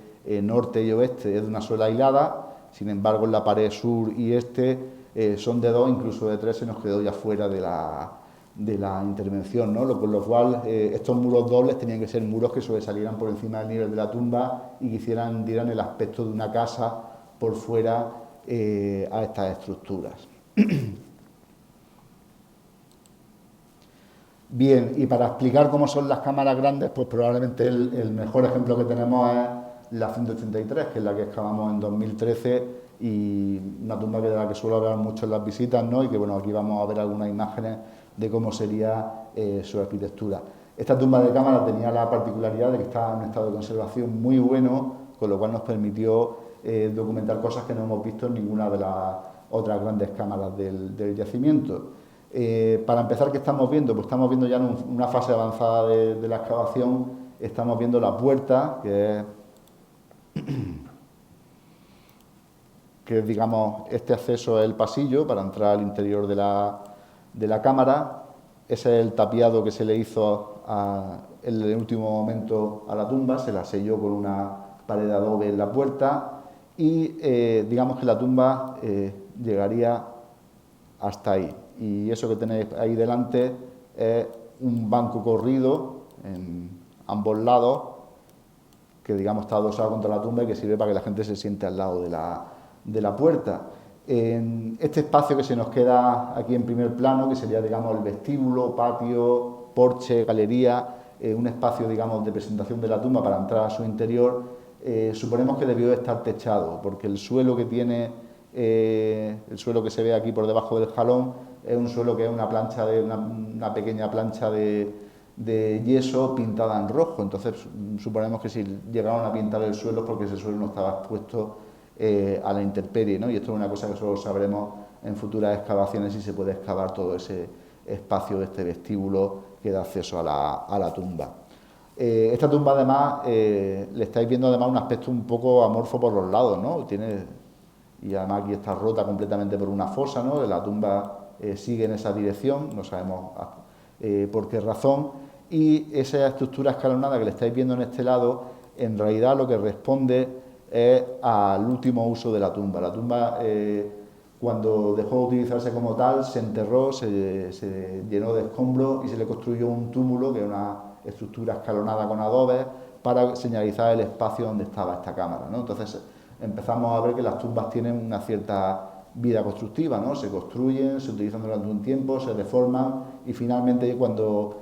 S1: norte y oeste es de una sola hilada, sin embargo en la pared sur y este son de 2, incluso de 3 se nos quedó ya fuera de la intervención, ¿no? Con lo cual estos muros dobles tenían que ser muros que sobresalieran por encima del nivel de la tumba y que dieran el aspecto de una casa por fuera a estas estructuras. Bien, y para explicar cómo son las cámaras grandes, pues probablemente el mejor ejemplo que tenemos es la 183, que es la que excavamos en 2013, y una tumba de la que suelo hablar mucho en las visitas, ¿no? Y que, bueno, aquí vamos a ver algunas imágenes de cómo sería su arquitectura. Esta tumba de cámara tenía la particularidad de que estaba en un estado de conservación muy bueno, con lo cual nos permitió documentar cosas que no hemos visto en ninguna de las otras grandes cámaras del yacimiento. Para empezar, ¿qué estamos viendo? Pues estamos viendo ya en una fase avanzada de la excavación, estamos viendo la puerta, que es, digamos, este acceso es el pasillo para entrar al interior de la cámara. Ese es el tapiado que se le hizo en el último momento a la tumba, se la selló con una pared de adobe en la puerta y digamos que la tumba llegaría hasta ahí. Y eso que tenéis ahí delante es un banco corrido en ambos lados que, digamos, está adosado contra la tumba y que sirve para que la gente se siente al lado de la puerta. En este espacio que se nos queda aquí en primer plano, que sería, digamos, el vestíbulo, patio, porche, galería, un espacio, digamos, de presentación de la tumba para entrar a su interior, suponemos que debió de estar techado, porque el suelo que tiene, el suelo que se ve aquí por debajo del jalón, es un suelo que es una pequeña plancha de yeso pintada en rojo. Entonces suponemos que si llegaron a pintar el suelo es porque ese suelo no estaba expuesto a la intemperie, ¿no? Y esto es una cosa que solo sabremos en futuras excavaciones si se puede excavar todo ese espacio de este vestíbulo que da acceso a la tumba. Esta tumba además, le estáis viendo además un aspecto un poco amorfo por los lados, ¿no? Y además aquí está rota completamente por una fosa, ¿no? La tumba sigue en esa dirección, no sabemos por qué razón, y esa estructura escalonada que le estáis viendo en este lado, en realidad lo que responde es al último uso de la tumba. La tumba, cuando dejó de utilizarse como tal, se enterró, se llenó de escombros y se le construyó un túmulo, que es una estructura escalonada con adobes, para señalizar el espacio donde estaba esta cámara, ¿no? Entonces empezamos a ver que las tumbas tienen una cierta vida constructiva, ¿no? Se construyen, se utilizan durante un tiempo, se deforman y finalmente cuando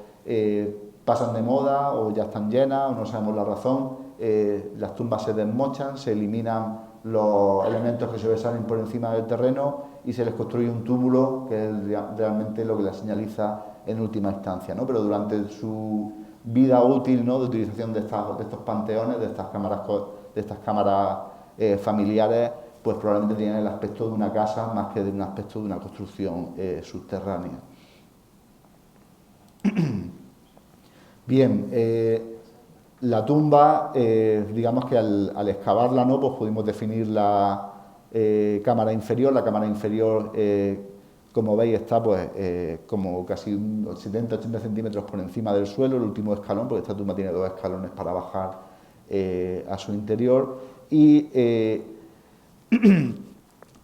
S1: pasan de moda o ya están llenas o no sabemos la razón, las tumbas se desmochan, se eliminan los elementos que sobresalen por encima del terreno y se les construye un túmulo que es realmente lo que la señaliza en última instancia, ¿no? Pero durante su vida útil, ¿no?, de utilización de estos panteones, de estas cámaras familiares, pues probablemente tenían el aspecto de una casa más que de un aspecto de una construcción subterránea. Bien, la tumba, digamos que al excavarla, ¿no?, pues pudimos definir la cámara inferior. La cámara inferior, como veis, está pues como casi 70-80 centímetros por encima del suelo, el último escalón, porque esta tumba tiene 2 escalones para bajar a su interior.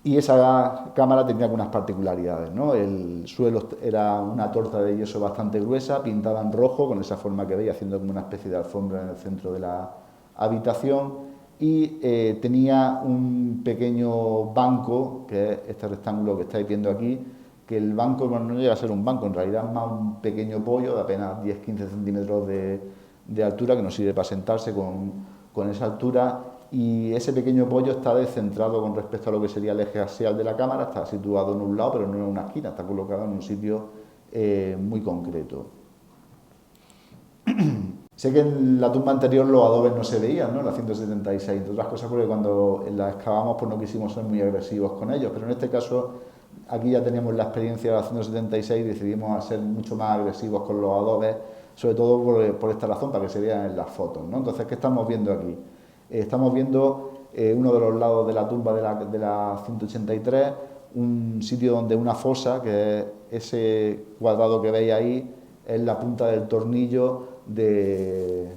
S1: Y esa cámara tenía algunas particularidades, ¿no? El suelo era una torta de yeso bastante gruesa, pintada en rojo, con esa forma que veis, haciendo como una especie de alfombra en el centro de la habitación, y tenía un pequeño banco, que es este rectángulo que estáis viendo aquí, que el banco no llega a ser un banco, en realidad es más un pequeño pollo de apenas 10-15 centímetros de altura, que nos sirve para sentarse con esa altura, y ese pequeño pollo está descentrado con respecto a lo que sería el eje axial de la cámara, está situado en un lado, pero no en una esquina, está colocado en un sitio muy concreto. Sé que en la tumba anterior los adobes no se veían, ¿no?, en la 176, entre otras cosas porque cuando la excavamos pues no quisimos ser muy agresivos con ellos, pero en este caso aquí ya teníamos la experiencia de la 176 y decidimos ser mucho más agresivos con los adobes, sobre todo por esta razón, para que se vean en las fotos, ¿no? Entonces, ¿qué estamos viendo aquí? Estamos viendo uno de los lados de la tumba de la 183, un sitio donde una fosa, que es ese cuadrado que veis ahí, es la punta del tornillo de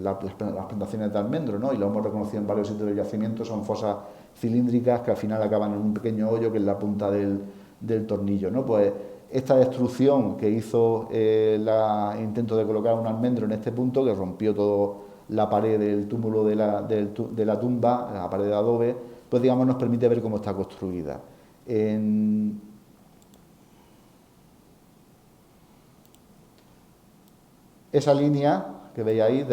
S1: las plantaciones de almendro, ¿no? Y lo hemos reconocido en varios sitios de yacimiento, son fosas cilíndricas que al final acaban en un pequeño hoyo que es la punta del tornillo, ¿no? Pues esta destrucción que hizo el intento de colocar un almendro en este punto, que rompió todo la pared del túmulo de la tumba, la pared de adobe, pues digamos nos permite ver cómo está construida. Esa línea que veis ahí,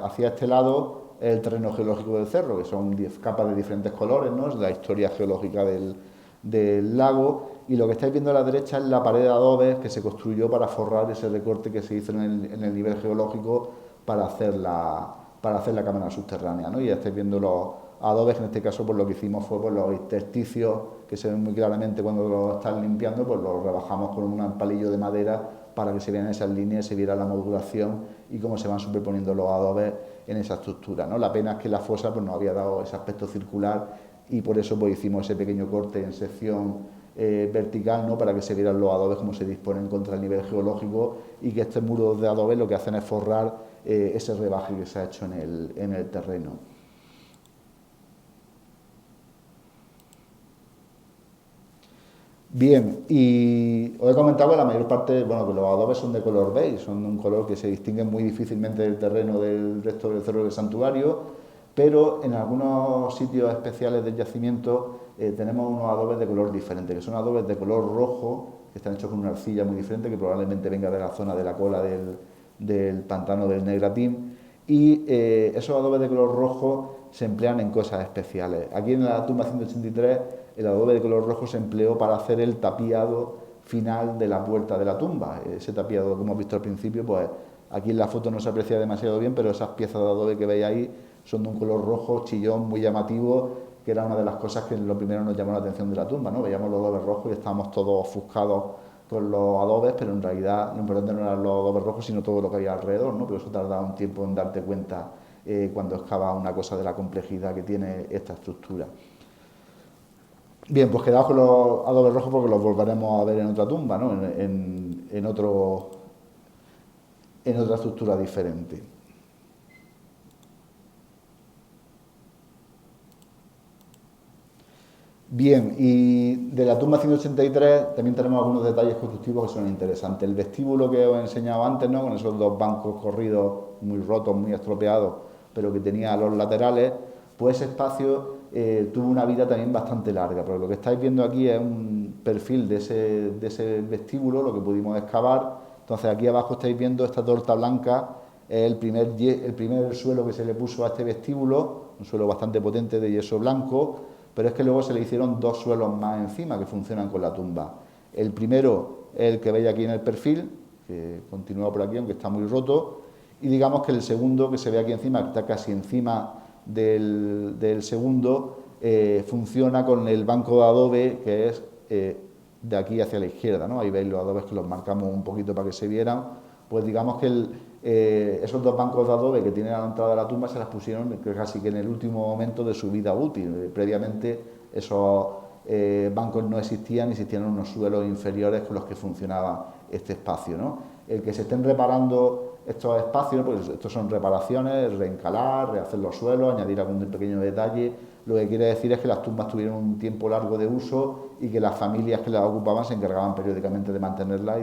S1: hacia este lado, es el terreno geológico del cerro, que son 10 capas de diferentes colores, ¿no? Es la historia geológica del lago, y lo que estáis viendo a la derecha es la pared de adobes que se construyó para forrar ese recorte que se hizo en el nivel geológico para hacer la cámara subterránea, ¿no? Y ya estáis viendo los adobes, que en este caso pues lo que hicimos fue pues, los intersticios que se ven muy claramente cuando los están limpiando, pues los rebajamos con un palillo de madera para que se vean esas líneas, se viera la modulación y cómo se van superponiendo los adobes en esa estructura, ¿no? La pena es que la fosa pues, nos había dado ese aspecto circular y por eso pues, hicimos ese pequeño corte en sección vertical, ¿no?, para que se vieran los adobes como se disponen contra el nivel geológico y que estos muros de adobe lo que hacen es forrar ese rebaje que se ha hecho en el terreno. Bien, y os he comentado que la mayor parte, bueno, que los adobes son de color beige, son de un color que se distingue muy difícilmente del terreno del resto del cerro del santuario, pero en algunos sitios especiales del yacimiento tenemos unos adobes de color diferente, que son adobes de color rojo, que están hechos con una arcilla muy diferente, que probablemente venga de la zona de la cola del pantano del Negratín, y esos adobes de color rojo se emplean en cosas especiales. Aquí en la tumba 183 el adobe de color rojo se empleó para hacer el tapiado final de la puerta de la tumba. Ese tapiado que hemos visto al principio, pues aquí en la foto no se aprecia demasiado bien, pero esas piezas de adobe que veis ahí son de un color rojo, chillón, muy llamativo, que era una de las cosas que lo primero nos llamó la atención de la tumba, ¿no? Veíamos los adobes rojos y estábamos todos ofuscados con los adobes, pero en realidad lo importante no eran los adobes rojos, sino todo lo que había alrededor, ¿no? Pero eso tardaba un tiempo en darte cuenta cuando excavas una cosa de la complejidad que tiene esta estructura. Bien, pues quedaos con los adobes rojos porque los volveremos a ver en otra tumba, ¿no? en otra estructura diferente. Bien, y de la tumba 183 también tenemos algunos detalles constructivos que son interesantes. El vestíbulo que os he enseñado antes, ¿no? Con esos dos bancos corridos muy rotos, muy estropeados, pero que tenía a los laterales, pues ese espacio tuvo una vida también bastante larga. Pero lo que estáis viendo aquí es un perfil de ese vestíbulo, lo que pudimos excavar. Entonces aquí abajo estáis viendo esta torta blanca, es el primer suelo que se le puso a este vestíbulo, un suelo bastante potente de yeso blanco, pero es que luego se le hicieron dos suelos más encima que funcionan con la tumba. El primero es el que veis aquí en el perfil, que continúa por aquí, aunque está muy roto, y digamos que el segundo que se ve aquí encima, que está casi encima del segundo, funciona con el banco de adobe que es de aquí hacia la izquierda, ¿no? Ahí veis los adobes que los marcamos un poquito para que se vieran. Pues digamos que esos dos bancos de adobe que tienen a la entrada de la tumba se las pusieron casi que en el último momento de su vida útil. Previamente esos bancos no existían unos suelos inferiores con los que funcionaba este espacio, ¿no? El que se estén reparando estos espacios, pues estos son reparaciones, reencalar, rehacer los suelos, añadir algún pequeño detalle. Lo que quiere decir es que las tumbas tuvieron un tiempo largo de uso y que las familias que las ocupaban se encargaban periódicamente de mantenerlas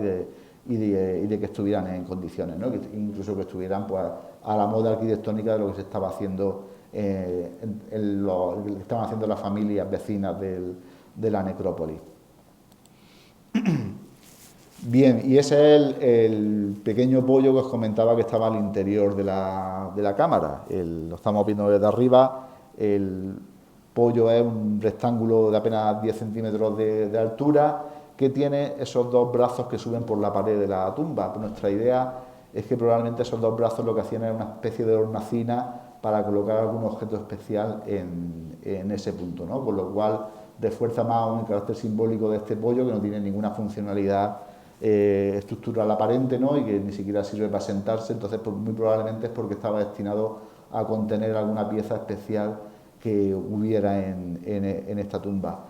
S1: y de que estuvieran en condiciones, ¿no? Incluso que estuvieran pues, a la moda arquitectónica de lo que se estaba haciendo, lo que estaban haciendo las familias vecinas de la necrópolis. Bien, y ese es el pequeño pollo que os comentaba que estaba al interior de la cámara. Lo estamos viendo desde arriba. El pollo es un rectángulo de apenas 10 centímetros de altura que tiene esos dos brazos que suben por la pared de la tumba. Nuestra idea es que probablemente esos dos brazos lo que hacían era una especie de hornacina para colocar algún objeto especial en ese punto, ¿no? Con lo cual refuerza más aún el carácter simbólico de este pollo que no tiene ninguna funcionalidad estructural aparente, ¿no? Y que ni siquiera sirve para sentarse. Entonces pues, muy probablemente es porque estaba destinado a contener alguna pieza especial que hubiera en esta tumba.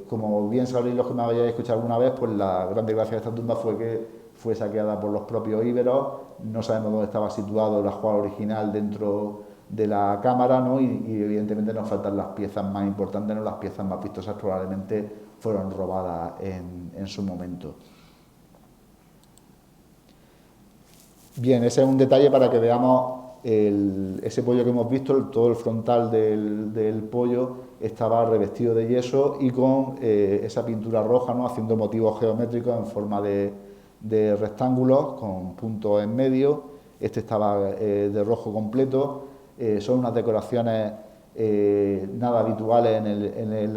S1: Como bien sabréis los que me hayáis escuchado alguna vez, pues la gran desgracia de esta tumba fue que fue saqueada por los propios íberos. No sabemos dónde estaba situado el ajuar original dentro de la cámara, ¿no? Y evidentemente nos faltan las piezas más importantes, ¿no? Las piezas más vistosas probablemente fueron robadas en su momento. Bien, ese es un detalle para que veamos ese pollo que hemos visto, todo el frontal del pollo estaba revestido de yeso y con esa pintura roja, ¿no? Haciendo motivos geométricos en forma de rectángulos con puntos en medio. Este estaba de rojo completo. Son unas decoraciones nada habituales en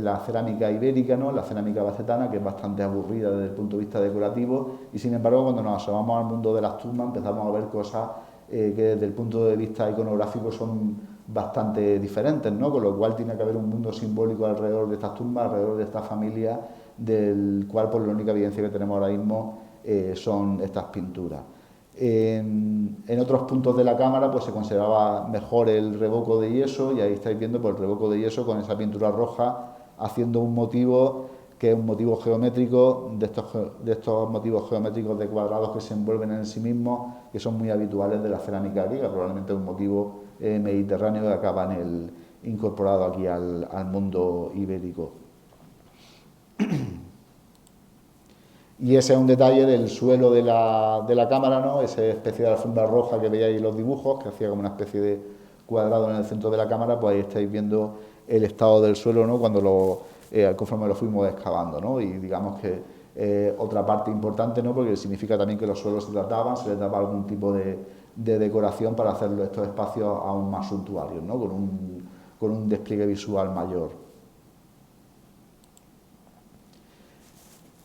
S1: la cerámica ibérica, ¿no? La cerámica bacetana, que es bastante aburrida desde el punto de vista decorativo, y sin embargo cuando nos asomamos al mundo de las tumbas empezamos a ver cosas que desde el punto de vista iconográfico son bastante diferentes, ¿no? Con lo cual tiene que haber un mundo simbólico alrededor de estas tumbas, alrededor de esta familia, del cual pues, la única evidencia que tenemos ahora mismo son estas pinturas. En otros puntos de la cámara pues se conservaba mejor el revoco de yeso y ahí estáis viendo pues, el revoco de yeso con esa pintura roja haciendo un motivo que es un motivo geométrico de estos motivos geométricos de cuadrados que se envuelven en sí mismos, que son muy habituales de la cerámica griega, probablemente un motivo mediterráneo que acaba incorporado aquí al mundo ibérico. Y ese es un detalle del suelo de la cámara, ¿no? Esa especie de alfombra roja que veíais en los dibujos, que hacía como una especie de cuadrado en el centro de la cámara, pues ahí estáis viendo el estado del suelo, ¿no? Conforme lo fuimos excavando, ¿no? Y digamos que otra parte importante, ¿no? Porque significa también que los suelos se trataban, se les daba algún tipo de decoración para hacer estos espacios aún más suntuarios, ¿no? Con un despliegue visual mayor.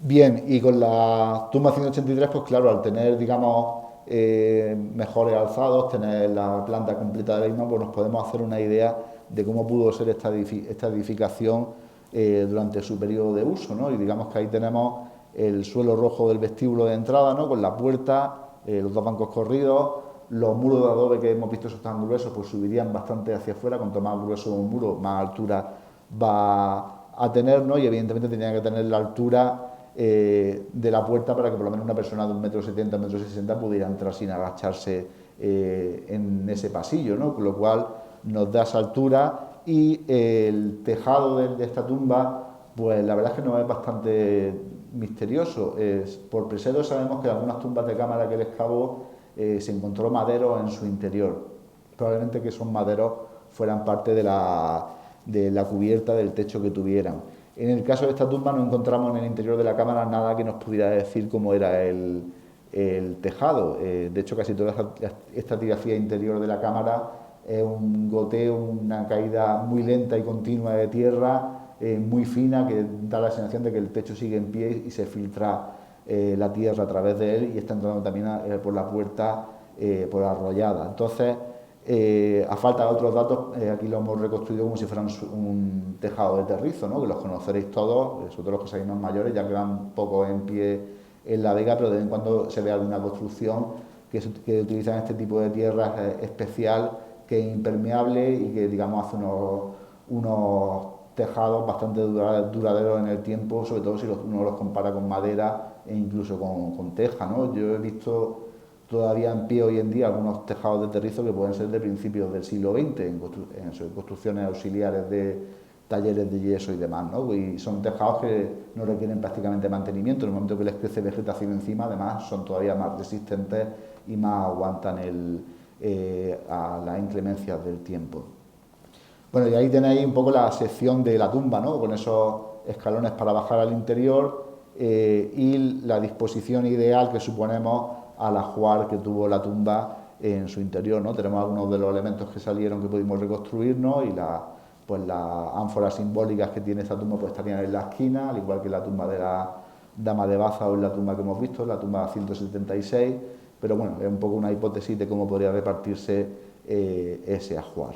S1: Bien, y con la tumba 183, pues claro, al tener, digamos, mejores alzados, tener la planta completa de la misma, pues nos podemos hacer una idea de cómo pudo ser esta edificación durante su periodo de uso, ¿no? Y digamos que ahí tenemos el suelo rojo del vestíbulo de entrada, ¿no? Con la puerta, los dos bancos corridos, los muros de adobe que hemos visto esos tan gruesos, pues subirían bastante hacia afuera. Cuanto más grueso un muro, más altura va a tener, ¿no? Y evidentemente tenía que tener la altura de la puerta para que por lo menos una persona de 1,70 m, 1,60 m pudiera entrar sin agacharse en ese pasillo, ¿no? Con lo cual nos da esa altura. Y el tejado de esta tumba, pues la verdad es que no es bastante misterioso. Por Presedo sabemos que en algunas tumbas de cámara que él excavó se encontró madero en su interior. Probablemente que esos maderos fueran parte de la cubierta del techo que tuvieran. En el caso de esta tumba no encontramos en el interior de la cámara nada que nos pudiera decir cómo era el tejado. De hecho, casi toda esta tirafía interior de la cámara es un goteo, una caída muy lenta y continua de tierra, muy fina, que da la sensación de que el techo sigue en pie y se filtra la tierra a través de él y está entrando también por la puerta por la arrollada. Entonces, a falta de otros datos, aquí lo hemos reconstruido como si fuera un tejado de terrizo, ¿no? Que los conoceréis todos, sobre todo los que seáis más mayores, ya quedan poco en pie en la vega, pero de vez en cuando se ve alguna construcción que utilizan este tipo de tierras especial, que es impermeable y que, digamos, hace unos tejados bastante duraderos en el tiempo, sobre todo si uno los compara con madera e incluso con teja, ¿no? Yo he visto todavía en pie hoy en día algunos tejados de terrizo que pueden ser de principios del siglo XX, en construcciones auxiliares de talleres de yeso y demás, ¿no? Y son tejados que no requieren prácticamente mantenimiento. En el momento que les crece vegetación encima, además, son todavía más resistentes y más aguantan a las inclemencias del tiempo. Bueno, y ahí tenéis un poco la sección de la tumba, ¿no? Con esos escalones para bajar al interior y la disposición ideal que suponemos al ajuar que tuvo la tumba en su interior, ¿no? Tenemos algunos de los elementos que salieron que pudimos reconstruirnos y las ánforas simbólicas que tiene esta tumba pues estarían en la esquina, al igual que la tumba de la Dama de Baza o en la tumba que hemos visto, la tumba 176, pero bueno, es un poco una hipótesis de cómo podría repartirse ese ajuar.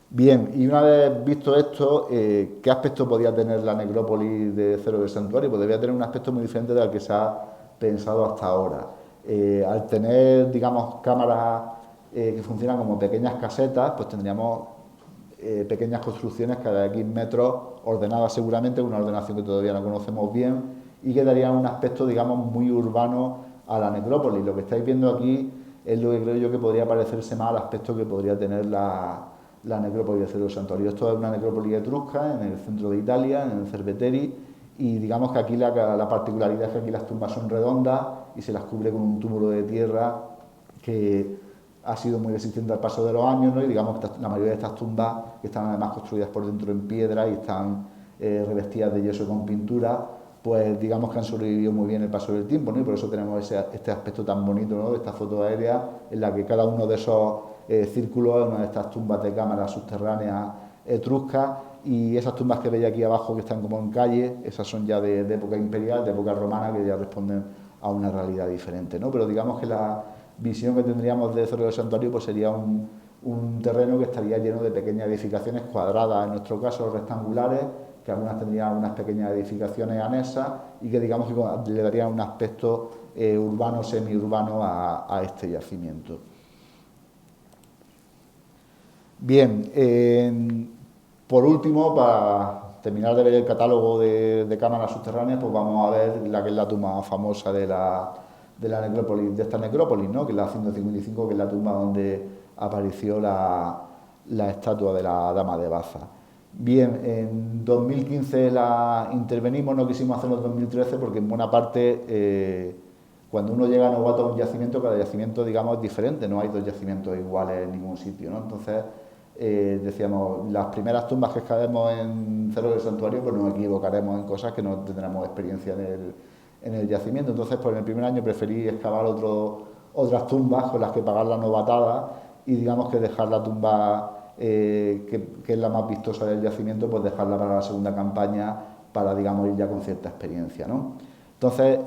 S1: Bien, y una vez visto esto, ¿qué aspecto podía tener la necrópolis de Cerro del Santuario? Pues debía tener un aspecto muy diferente del que se ha pensado hasta ahora. Al tener, digamos, cámaras que funcionan como pequeñas casetas, pues tendríamos pequeñas construcciones cada X metros, ordenadas seguramente, una ordenación que todavía no conocemos bien, y que darían un aspecto, digamos, muy urbano a la necrópolis. Lo que estáis viendo aquí es lo que creo yo que podría parecerse más al aspecto que podría tener la necrópolis de Cerro del Santuario. Esto es una necrópolis etrusca en el centro de Italia, en el Cerveteri, y digamos que aquí la particularidad es que aquí las tumbas son redondas y se las cubre con un túmulo de tierra que ha sido muy resistente al paso de los años, ¿no? Y digamos que la mayoría de estas tumbas, que están además construidas por dentro en piedra y están revestidas de yeso con pintura, pues digamos que han sobrevivido muy bien el paso del tiempo, ¿no? Y por eso tenemos este aspecto tan bonito, ¿no? De esta foto aérea en la que cada uno de esos círculos es una de estas tumbas de cámaras subterráneas etruscas, y esas tumbas que veis aquí abajo que están como en calle, esas son ya de época imperial, de época romana, que ya responden a una realidad diferente, ¿no? Pero digamos que la visión que tendríamos de Cerro del Santuario pues sería un terreno que estaría lleno de pequeñas edificaciones cuadradas, en nuestro caso rectangulares, que algunas tendrían unas pequeñas edificaciones anexas y que digamos que le darían un aspecto urbano, semiurbano a este yacimiento. Bien, por último, para terminar de ver el catálogo de cámaras subterráneas, pues vamos a ver la que es la tumba famosa de esta necrópolis, ¿no? Que es la 155, que es la tumba donde apareció la estatua de la Dama de Baza. Bien, en 2015 la intervenimos, no quisimos hacerlo en 2013 porque en buena parte cuando uno llega a novato a un yacimiento, cada yacimiento, digamos, es diferente, no hay dos yacimientos iguales en ningún sitio, ¿no? Entonces, decíamos, las primeras tumbas que excavemos en Cerro del Santuario, pues nos equivocaremos en cosas que no tendremos experiencia en el yacimiento. Entonces, pues en el primer año preferí excavar otras tumbas con las que pagar la novatada y digamos que dejar la tumba que es la más vistosa del yacimiento, pues dejarla para la segunda campaña para, digamos, ir ya con cierta experiencia, ¿no? Entonces,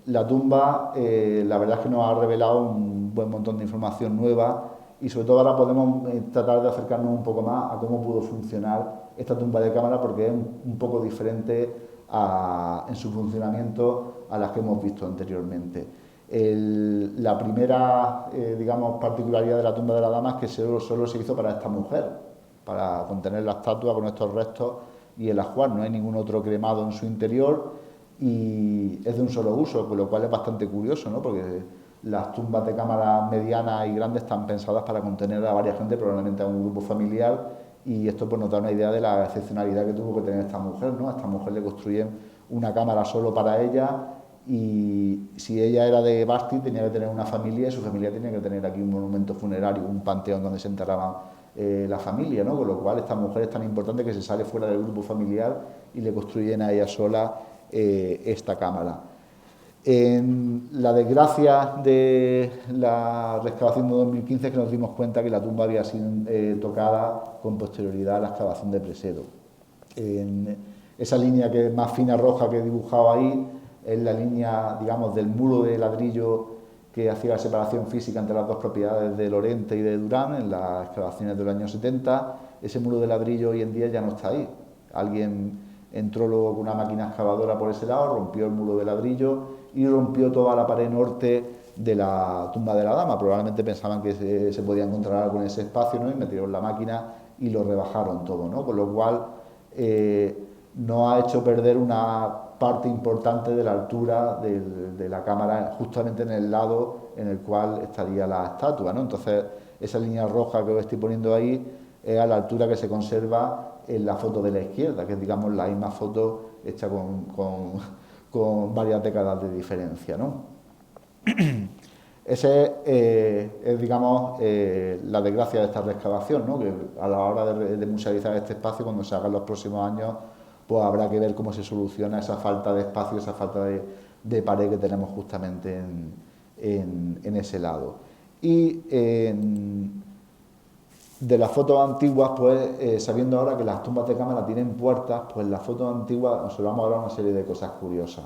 S1: la tumba, la verdad es que nos ha revelado un buen montón de información nueva y sobre todo ahora podemos tratar de acercarnos un poco más a cómo pudo funcionar esta tumba de cámara porque es un poco diferente en su funcionamiento a las que hemos visto anteriormente. La primera, digamos, particularidad de la tumba de la dama es que solo se hizo para esta mujer, para contener la estatua con estos restos y el ajuar. No hay ningún otro cremado en su interior y es de un solo uso, con lo cual es bastante curioso, ¿no? Porque las tumbas de cámara medianas y grandes están pensadas para contener a varias gente, probablemente a un grupo familiar, y esto pues nos da una idea de la excepcionalidad que tuvo que tener esta mujer, ¿no? A esta mujer le construyen una cámara solo para ella, y si ella era de Basti tenía que tener una familia y su familia tenía que tener aquí un monumento funerario, un panteón donde se enterraban la familia, ¿no? Con lo cual esta mujer es tan importante que se sale fuera del grupo familiar y le construyen a ella sola esta cámara. En la desgracia de la excavación de 2015 es que nos dimos cuenta que la tumba había sido tocada con posterioridad a la excavación de Presedo. En esa línea que es más fina roja que he dibujado ahí es la línea, digamos, del muro de ladrillo que hacía la separación física entre las dos propiedades de Lorente y de Durán en las excavaciones del año 70. Ese muro de ladrillo hoy en día ya no está ahí. Alguien entró luego con una máquina excavadora por ese lado, rompió el muro de ladrillo y rompió toda la pared norte de la tumba de la dama. Probablemente pensaban que se podía encontrar algo en ese espacio, ¿no? Y metieron la máquina y lo rebajaron todo, ¿no? Con lo cual nos ha hecho perder una parte importante de la altura de la cámara, justamente en el lado en el cual estaría la estatua, ¿no? Entonces, esa línea roja que os estoy poniendo ahí es a la altura que se conserva en la foto de la izquierda, que es, digamos, la misma foto hecha con varias décadas de diferencia, ¿no? Ese es, digamos, la desgracia de esta reexcavación, ¿no? Que a la hora de musealizar este espacio, cuando se haga en los próximos años, pues habrá que ver cómo se soluciona esa falta de espacio, esa falta de pared que tenemos justamente en ese lado. Y de las fotos antiguas, pues sabiendo ahora que las tumbas de cámara tienen puertas, pues las fotos antiguas nos vamos a hablar una serie de cosas curiosas.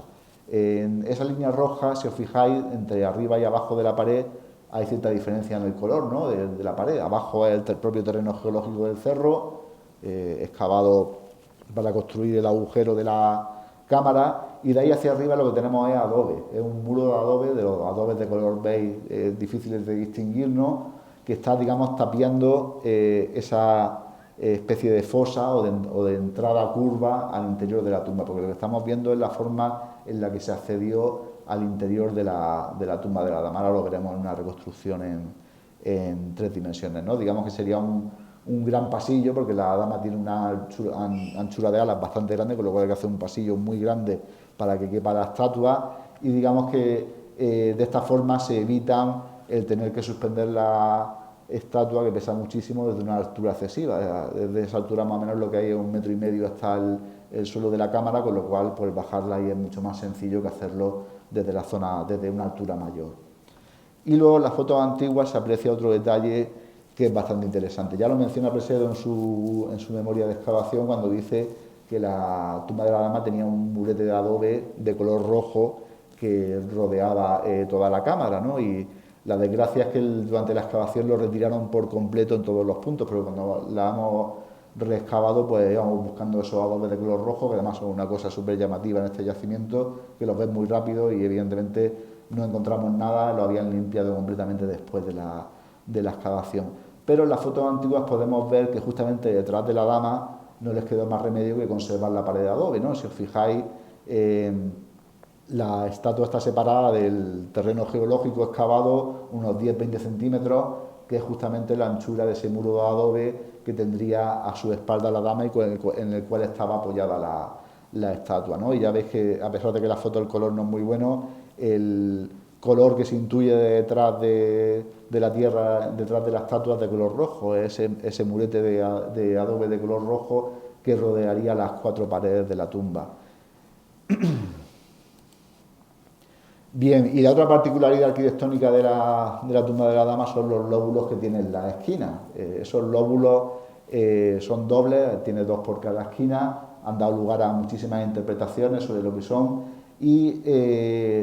S1: En esa línea roja, si os fijáis, entre arriba y abajo de la pared hay cierta diferencia en el color, ¿no? de la pared. Abajo es el propio terreno geológico del cerro, excavado para construir el agujero de la cámara, y de ahí hacia arriba lo que tenemos es adobe. Es un muro de adobe, de los adobes de color beige difíciles de distinguir, ¿no? Que está, digamos, tapiando esa especie de fosa o de entrada curva al interior de la tumba, porque lo que estamos viendo es la forma en la que se accedió al interior de la tumba de la dama. Ahora lo veremos en una reconstrucción en 3 dimensiones, ¿no? Digamos que sería un gran pasillo, porque la dama tiene una anchura de alas bastante grande, con lo cual hay que hacer un pasillo muy grande para que quepa la estatua, y digamos que de esta forma se evitan el tener que suspender la estatua, que pesa muchísimo, desde una altura excesiva. Desde esa altura más o menos lo que hay es 1,5 metros hasta el suelo de la cámara, con lo cual pues bajarla ahí es mucho más sencillo que hacerlo desde la zona, desde una altura mayor. Y luego en las fotos antiguas se aprecia otro detalle que es bastante interesante. Ya lo menciona Presedo en su memoria de excavación, cuando dice que la tumba de la dama tenía un murete de adobe de color rojo que rodeaba toda la cámara, ¿no? Y la desgracia es que durante la excavación lo retiraron por completo en todos los puntos, pero cuando la hemos reexcavado, pues íbamos buscando esos adobes de color rojo, que además son una cosa súper llamativa en este yacimiento, que los ves muy rápido y evidentemente no encontramos nada, lo habían limpiado completamente después de la excavación. Pero en las fotos antiguas podemos ver que justamente detrás de la dama no les quedó más remedio que conservar la pared de adobe, ¿no? Si os fijáis, la estatua está separada del terreno geológico excavado unos 10-20 centímetros, que es justamente la anchura de ese muro de adobe que tendría a su espalda la dama y en el cual estaba apoyada la estatua, ¿no? Y ya veis que, a pesar de que la foto, el color no es muy bueno, el color que se intuye detrás de la tierra, detrás de la estatua, es de color rojo, es ese murete de adobe de color rojo que rodearía las 4 paredes de la tumba. Bien, y la otra particularidad arquitectónica de la tumba de la dama son los lóbulos que tiene en las esquinas. Esos lóbulos son dobles, tiene 2 por cada esquina, han dado lugar a muchísimas interpretaciones sobre lo que son, y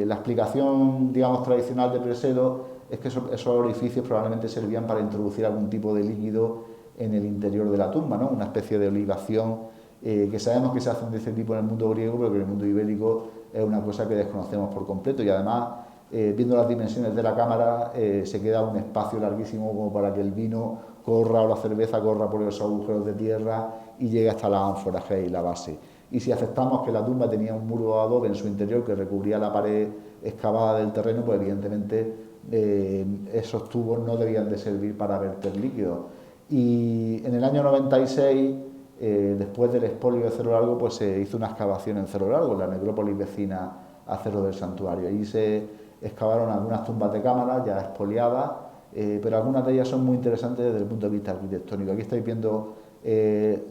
S1: la explicación, digamos, tradicional de Presedo es que esos orificios probablemente servían para introducir algún tipo de líquido en el interior de la tumba, ¿no? Una especie de olivación que sabemos que se hacen de este tipo en el mundo griego, pero que en el mundo ibérico es una cosa que desconocemos por completo. Y además, viendo las dimensiones de la cámara, se queda un espacio larguísimo como para que el vino corra o la cerveza corra por esos agujeros de tierra y llegue hasta la ánfora G y la base. Y si aceptamos que la tumba tenía un muro de adobe en su interior que recubría la pared excavada del terreno, pues evidentemente esos tubos no debían de servir para verter líquidos. Y en el año 96, después del expolio de Cerro Largo, pues se hizo una excavación en Cerro Largo, en la necrópolis vecina a Cerro del Santuario. Allí se excavaron algunas tumbas de cámara ya expoliadas, pero algunas de ellas son muy interesantes desde el punto de vista arquitectónico. Aquí estáis viendo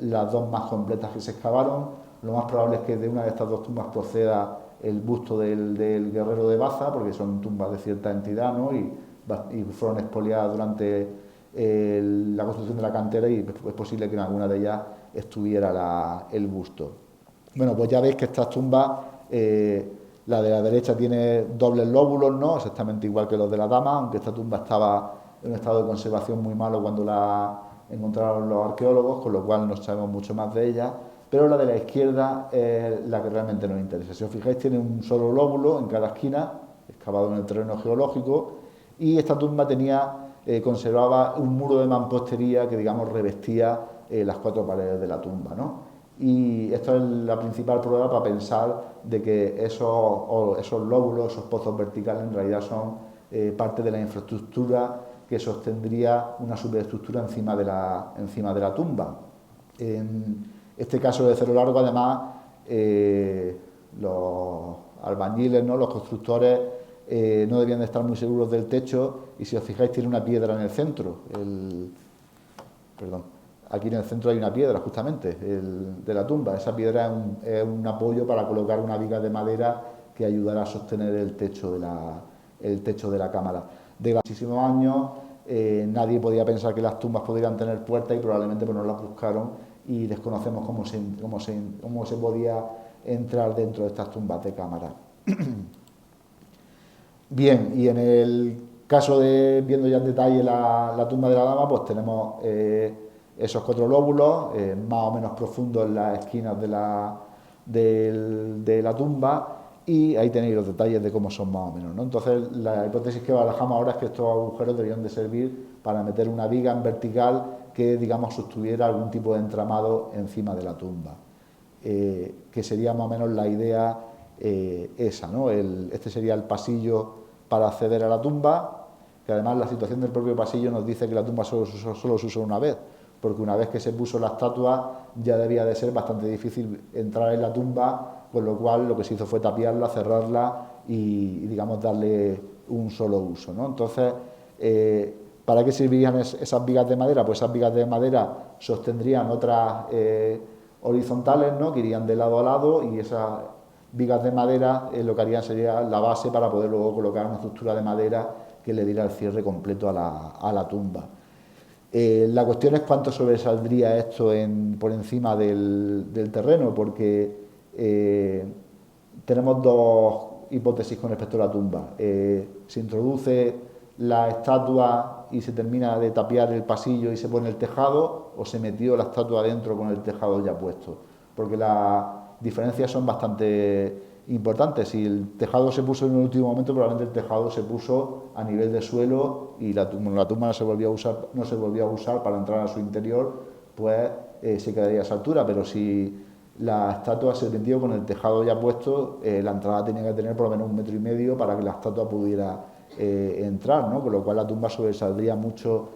S1: las dos más completas que se excavaron. Lo más probable es que de una de estas dos tumbas proceda el busto del guerrero de Baza, porque son tumbas de cierta entidad, ¿no? y fueron expoliadas durante la construcción de la cantera, y es posible que en alguna de ellas estuviera el busto. Bueno, pues ya veis que estas tumbas, la de la derecha tiene dobles lóbulos, ¿no? Exactamente igual que los de la dama, aunque esta tumba estaba en un estado de conservación muy malo cuando la encontraron los arqueólogos, con lo cual no sabemos mucho más de ella. Pero la de la izquierda es la que realmente nos interesa. Si os fijáis, tiene un solo lóbulo en cada esquina, excavado en el terreno geológico, y esta tumba conservaba un muro de mampostería que, digamos, revestía las cuatro paredes de la tumba, ¿no? Y esto es la principal prueba para pensar de que esos lóbulos, esos pozos verticales, en realidad son parte de la infraestructura que sostendría una superestructura encima de la tumba. En este caso de Cerro Largo, además, los albañiles, ¿no? Los constructores no debían de estar muy seguros del techo, y si os fijáis tiene una piedra en el centro. Aquí en el centro hay una piedra, justamente, de la tumba. Esa piedra es un apoyo para colocar una viga de madera que ayudará a sostener el techo de la cámara. De muchísimos años nadie podía pensar que las tumbas podrían tener puertas, y probablemente pues no las buscaron, y desconocemos cómo se podía entrar dentro de estas tumbas de cámara. Bien, y en el caso de, viendo ya en detalle la tumba de la dama, pues tenemos esos cuatro lóbulos, más o menos profundos en las esquinas de la tumba, y ahí tenéis los detalles de cómo son más o menos, ¿no? Entonces, la hipótesis que barajamos ahora es que estos agujeros deberían de servir para meter una viga en vertical que, digamos, sostuviera algún tipo de entramado encima de la tumba, que sería más o menos la idea esa, ¿no? Este sería el pasillo para acceder a la tumba, que además la situación del propio pasillo nos dice que la tumba solo se usó una vez, porque una vez que se puso la estatua ya debía de ser bastante difícil entrar en la tumba, con lo cual lo que se hizo fue tapiarla, cerrarla y digamos, darle un solo uso, ¿no? Entonces, ¿para qué servirían esas vigas de madera? Pues esas vigas de madera sostendrían otras horizontales, ¿no? Que irían de lado a lado, y esas vigas de madera lo que harían sería la base para poder luego colocar una estructura de madera que le diera el cierre completo a la tumba. La cuestión es cuánto sobresaldría esto por encima del terreno, porque tenemos dos hipótesis con respecto a la tumba. Se introduce la estatua y se termina de tapiar el pasillo y se pone el tejado, o se metió la estatua dentro con el tejado ya puesto, porque las diferencias son bastante importantes. Si el tejado se puso en el último momento, probablemente el tejado se puso a nivel de suelo, y la tumba no se volvió a usar para entrar a su interior, pues se quedaría a esa altura. Pero si la estatua se metió con el tejado ya puesto, la entrada tenía que tener por lo menos 1,5 metros para que la estatua pudiera entrar, ¿no? Con lo cual la tumba sobresaldría mucho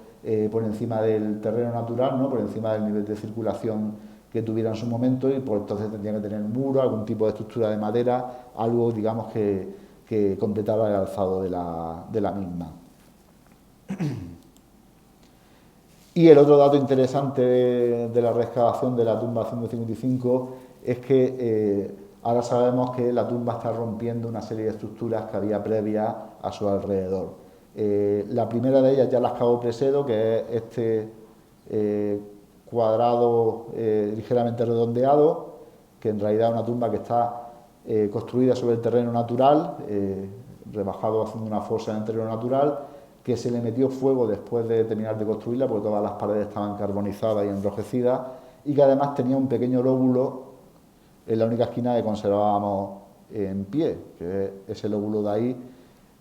S1: por encima del terreno natural, ¿no? Por encima del nivel de circulación que tuviera en su momento, y pues entonces tendría que tener un muro, algún tipo de estructura de madera, algo, digamos, que completara el alzado de la misma. Y el otro dato interesante de la reexcavación de la tumba 155 es que ahora sabemos que la tumba está rompiendo una serie de estructuras que había previas a su alrededor. La primera de ellas ya la excavó Presedo, que es este cuadrado ligeramente redondeado, que en realidad es una tumba que está construida sobre el terreno natural, rebajado haciendo una fosa en el terreno natural. que se le metió fuego después de terminar de construirla, porque todas las paredes estaban carbonizadas y enrojecidas, y que además tenía un pequeño lóbulo en la única esquina que conservábamos en pie, que es ese lóbulo de ahí,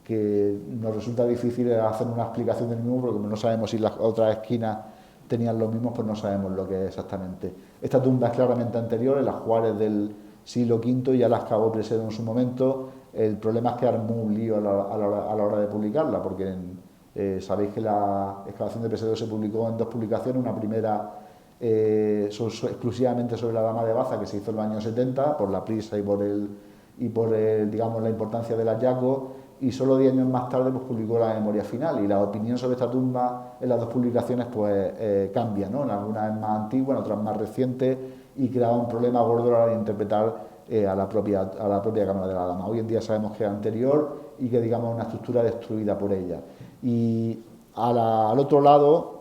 S1: que nos resulta difícil hacer una explicación del mismo, porque como no sabemos si las otras esquinas tenían los mismos, pues no sabemos lo que es exactamente. Esta tumba es claramente anterior, en las Juárez del siglo V, y ya la excavó Presedo en su momento. El problema es que armó un lío a la hora de publicarla, porque sabéis que la excavación de Presedo se publicó en dos publicaciones, una primera exclusivamente sobre la Dama de Baza, que se hizo en los años 70, por la prisa y por digamos, la importancia del hallazgo, y solo 10 años más tarde pues, publicó la memoria final, y la opinión sobre esta tumba en las dos publicaciones pues cambia, ¿no? En algunas es más antigua, en otras más reciente, y creaba un problema gordo a la hora de interpretar a la propia Cámara de la Dama. Hoy en día sabemos que es anterior y que digamos una estructura destruida por ella. Y al otro lado,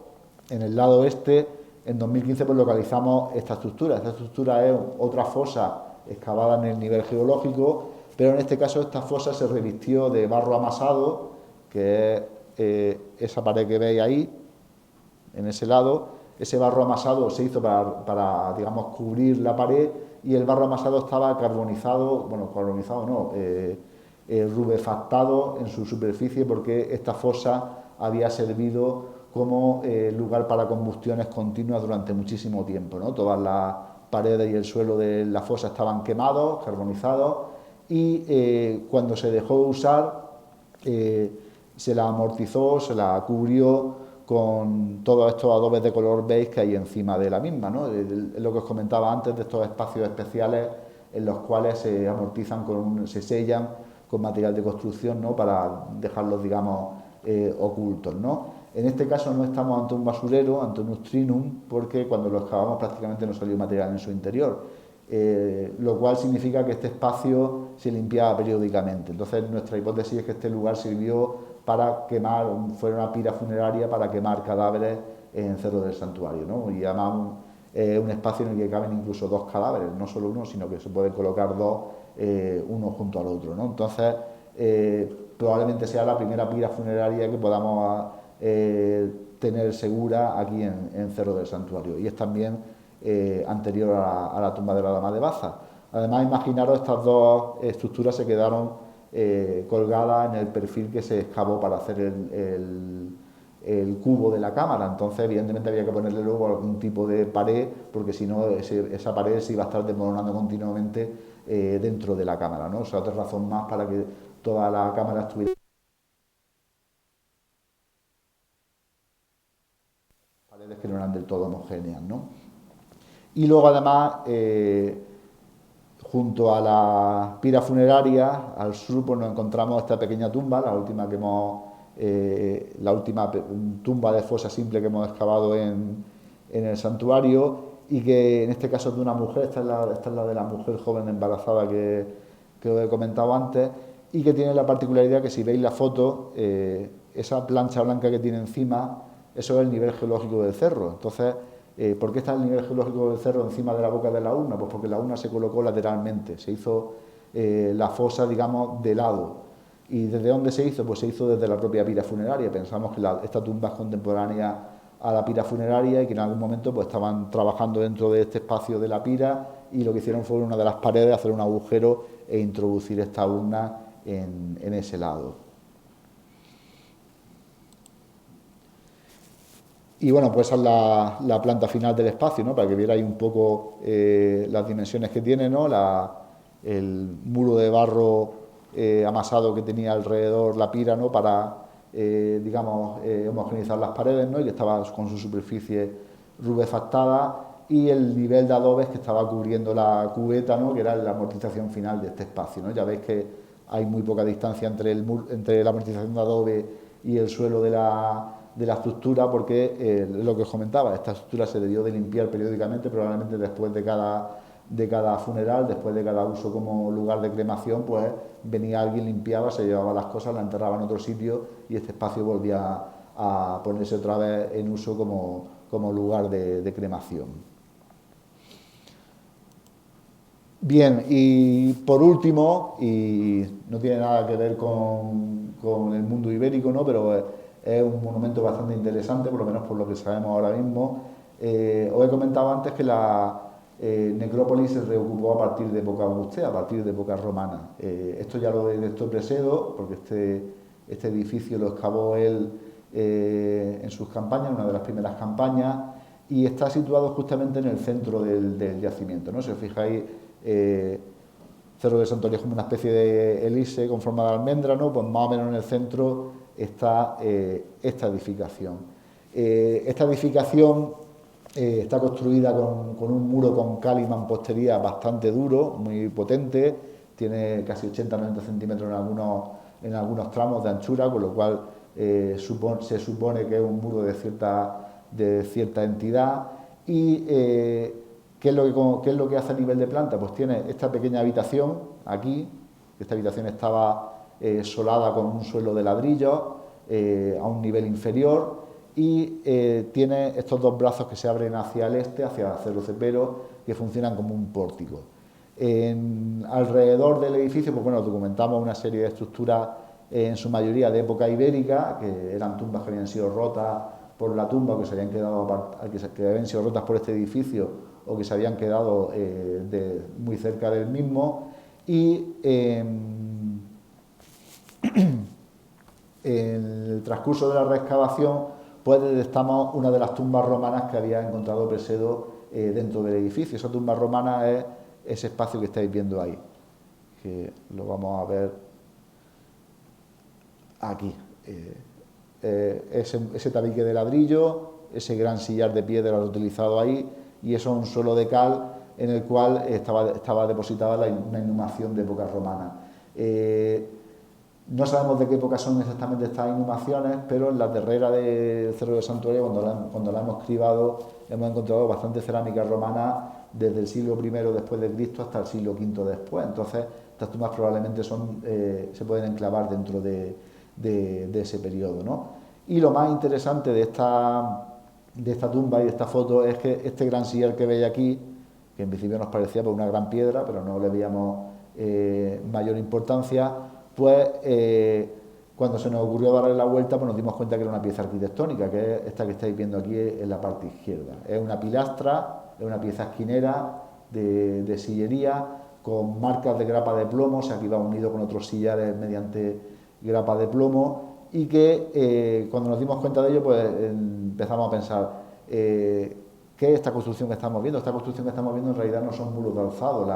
S1: en el lado este, en 2015 pues localizamos esta estructura. Esta estructura es otra fosa excavada en el nivel geológico, pero en este caso esta fosa se revistió de barro amasado, que es esa pared que veis ahí, en ese lado. Ese barro amasado se hizo para digamos, cubrir la pared, y el barro amasado estaba carbonizado, bueno, carbonizado no, rubefactado en su superficie, porque esta fosa había servido como lugar para combustiones continuas durante muchísimo tiempo, ¿no? Todas las paredes y el suelo de la fosa estaban quemados, carbonizados, y cuando se dejó de usar se la amortizó, se la cubrió con todos estos adobes de color beige que hay encima de la misma, ¿no? Lo que os comentaba antes de estos espacios especiales en los cuales se amortizan, se sellan con material de construcción, ¿no? Para dejarlos, digamos, ocultos, ¿no? En este caso no estamos ante un basurero, ante un ustrinum, porque cuando lo excavamos prácticamente no salió material en su interior, lo cual significa que este espacio se limpiaba periódicamente. Entonces nuestra hipótesis es que este lugar sirvió para quemar, fue una pira funeraria para quemar cadáveres en Cerro del Santuario, ¿no? Y además un espacio en el que caben incluso dos cadáveres, no solo uno, sino que se pueden colocar dos, uno junto al otro, ¿no? Entonces, probablemente sea la primera pira funeraria que podamos tener segura aquí en Cerro del Santuario, y es también anterior a la tumba de la Dama de Baza. Además, imaginaros, estas dos estructuras se quedaron colgada en el perfil que se excavó para hacer el cubo de la cámara. Entonces evidentemente había que ponerle luego algún tipo de pared, porque si no esa pared se iba a estar desmoronando continuamente dentro de la cámara, ¿no? O sea, otra razón más para que toda la cámara estuviera paredes que no eran del todo homogéneas, ¿no? Y luego además junto a la pira funeraria, al sur, pues nos encontramos esta pequeña tumba, la última tumba de fosa simple que hemos excavado en el santuario, y que en este caso es de una mujer. Esta es la de la mujer joven embarazada que os he comentado antes, y que tiene la particularidad que si veis la foto, esa plancha blanca que tiene encima, eso es el nivel geológico del cerro. Entonces, ¿por qué está el nivel geológico del cerro encima de la boca de la urna? Pues porque la urna se colocó lateralmente, se hizo la fosa, digamos, de lado. ¿Y desde dónde se hizo? Pues se hizo desde la propia pira funeraria. Pensamos que esta tumba es contemporánea a la pira funeraria, y que en algún momento pues estaban trabajando dentro de este espacio de la pira, y lo que hicieron fue en una de las paredes hacer un agujero e introducir esta urna en ese lado. Y bueno, pues esa es la planta final del espacio, ¿no? Para que vierais un poco las dimensiones que tiene, ¿no? El muro de barro amasado que tenía alrededor la pira, ¿no? Para, digamos, homogeneizar las paredes, ¿no? Y que estaba con su superficie rubefactada, y el nivel de adobes que estaba cubriendo la cubeta, ¿no? Que era la amortización final de este espacio, ¿no? Ya veis que hay muy poca distancia entre la amortización de adobe y el suelo de la estructura, porque lo que os comentaba, esta estructura se debió de limpiar periódicamente, probablemente después de cada funeral, después de cada uso como lugar de cremación, pues venía alguien, limpiaba, se llevaba las cosas, la enterraba en otro sitio, y este espacio volvía a ponerse otra vez en uso como lugar de cremación. Bien, y por último, y no tiene nada que ver con el mundo ibérico, ¿no? Pero es un monumento bastante interesante, por lo menos por lo que sabemos ahora mismo. Os he comentado antes que la necrópolis se reocupó a partir de época augustea, a partir de época romana. Esto ya lo detectó Presedo, porque este edificio lo excavó él en sus campañas, una de las primeras campañas, y está situado justamente en el centro del yacimiento, ¿no? Si os fijáis, Cerro de Santuario es como una especie de elipse con forma de almendra, ¿no? Pues más o menos en el centro está esta edificación. Esta edificación está construida con un muro con cal y mampostería bastante duro, muy potente, tiene casi 80-90 centímetros en algunos tramos de anchura, con lo cual se supone que es un muro de cierta entidad. Y ¿qué es lo que hace a nivel de planta? Pues tiene esta pequeña habitación aquí. Esta habitación estaba solada con un suelo de ladrillo a un nivel inferior, y tiene estos dos brazos que se abren hacia el este, hacia Cerro Cepero, que funcionan como un pórtico. Alrededor del edificio, pues bueno, documentamos una serie de estructuras en su mayoría de época ibérica, que eran tumbas que habían sido rotas por la tumba, que habían sido rotas por este edificio, o que se habían quedado muy cerca del mismo. Y en el transcurso de la reexcavación, pues detectamos una de las tumbas romanas que había encontrado Presedo dentro del edificio. Esa tumba romana es ese espacio que estáis viendo ahí, que lo vamos a ver aquí. Ese tabique de ladrillo, ese gran sillar de piedra lo utilizado ahí, y eso un suelo de cal en el cual estaba depositada una inhumación de época romana. No sabemos de qué época son exactamente estas inhumaciones, pero en la terrera del Cerro de Santuario, cuando la hemos cribado, hemos encontrado bastante cerámica romana desde el siglo I después de Cristo hasta el siglo V después. Entonces, estas tumbas probablemente se pueden enclavar dentro de ese periodo, ¿no? Y lo más interesante de esta tumba y de esta foto es que este gran sillar que veis aquí, que en principio nos parecía por una gran piedra, pero no le veíamos mayor importancia, pues cuando se nos ocurrió darle la vuelta, pues nos dimos cuenta que era una pieza arquitectónica, que es esta que estáis viendo aquí en la parte izquierda. Es una pilastra, es una pieza esquinera de sillería con marcas de grapa de plomo, o sea que iba unido con otros sillares mediante grapa de plomo, y que cuando nos dimos cuenta de ello, pues empezamos a pensar, ¿qué es esta construcción que estamos viendo? Esta construcción que estamos viendo en realidad no son muros de alzado.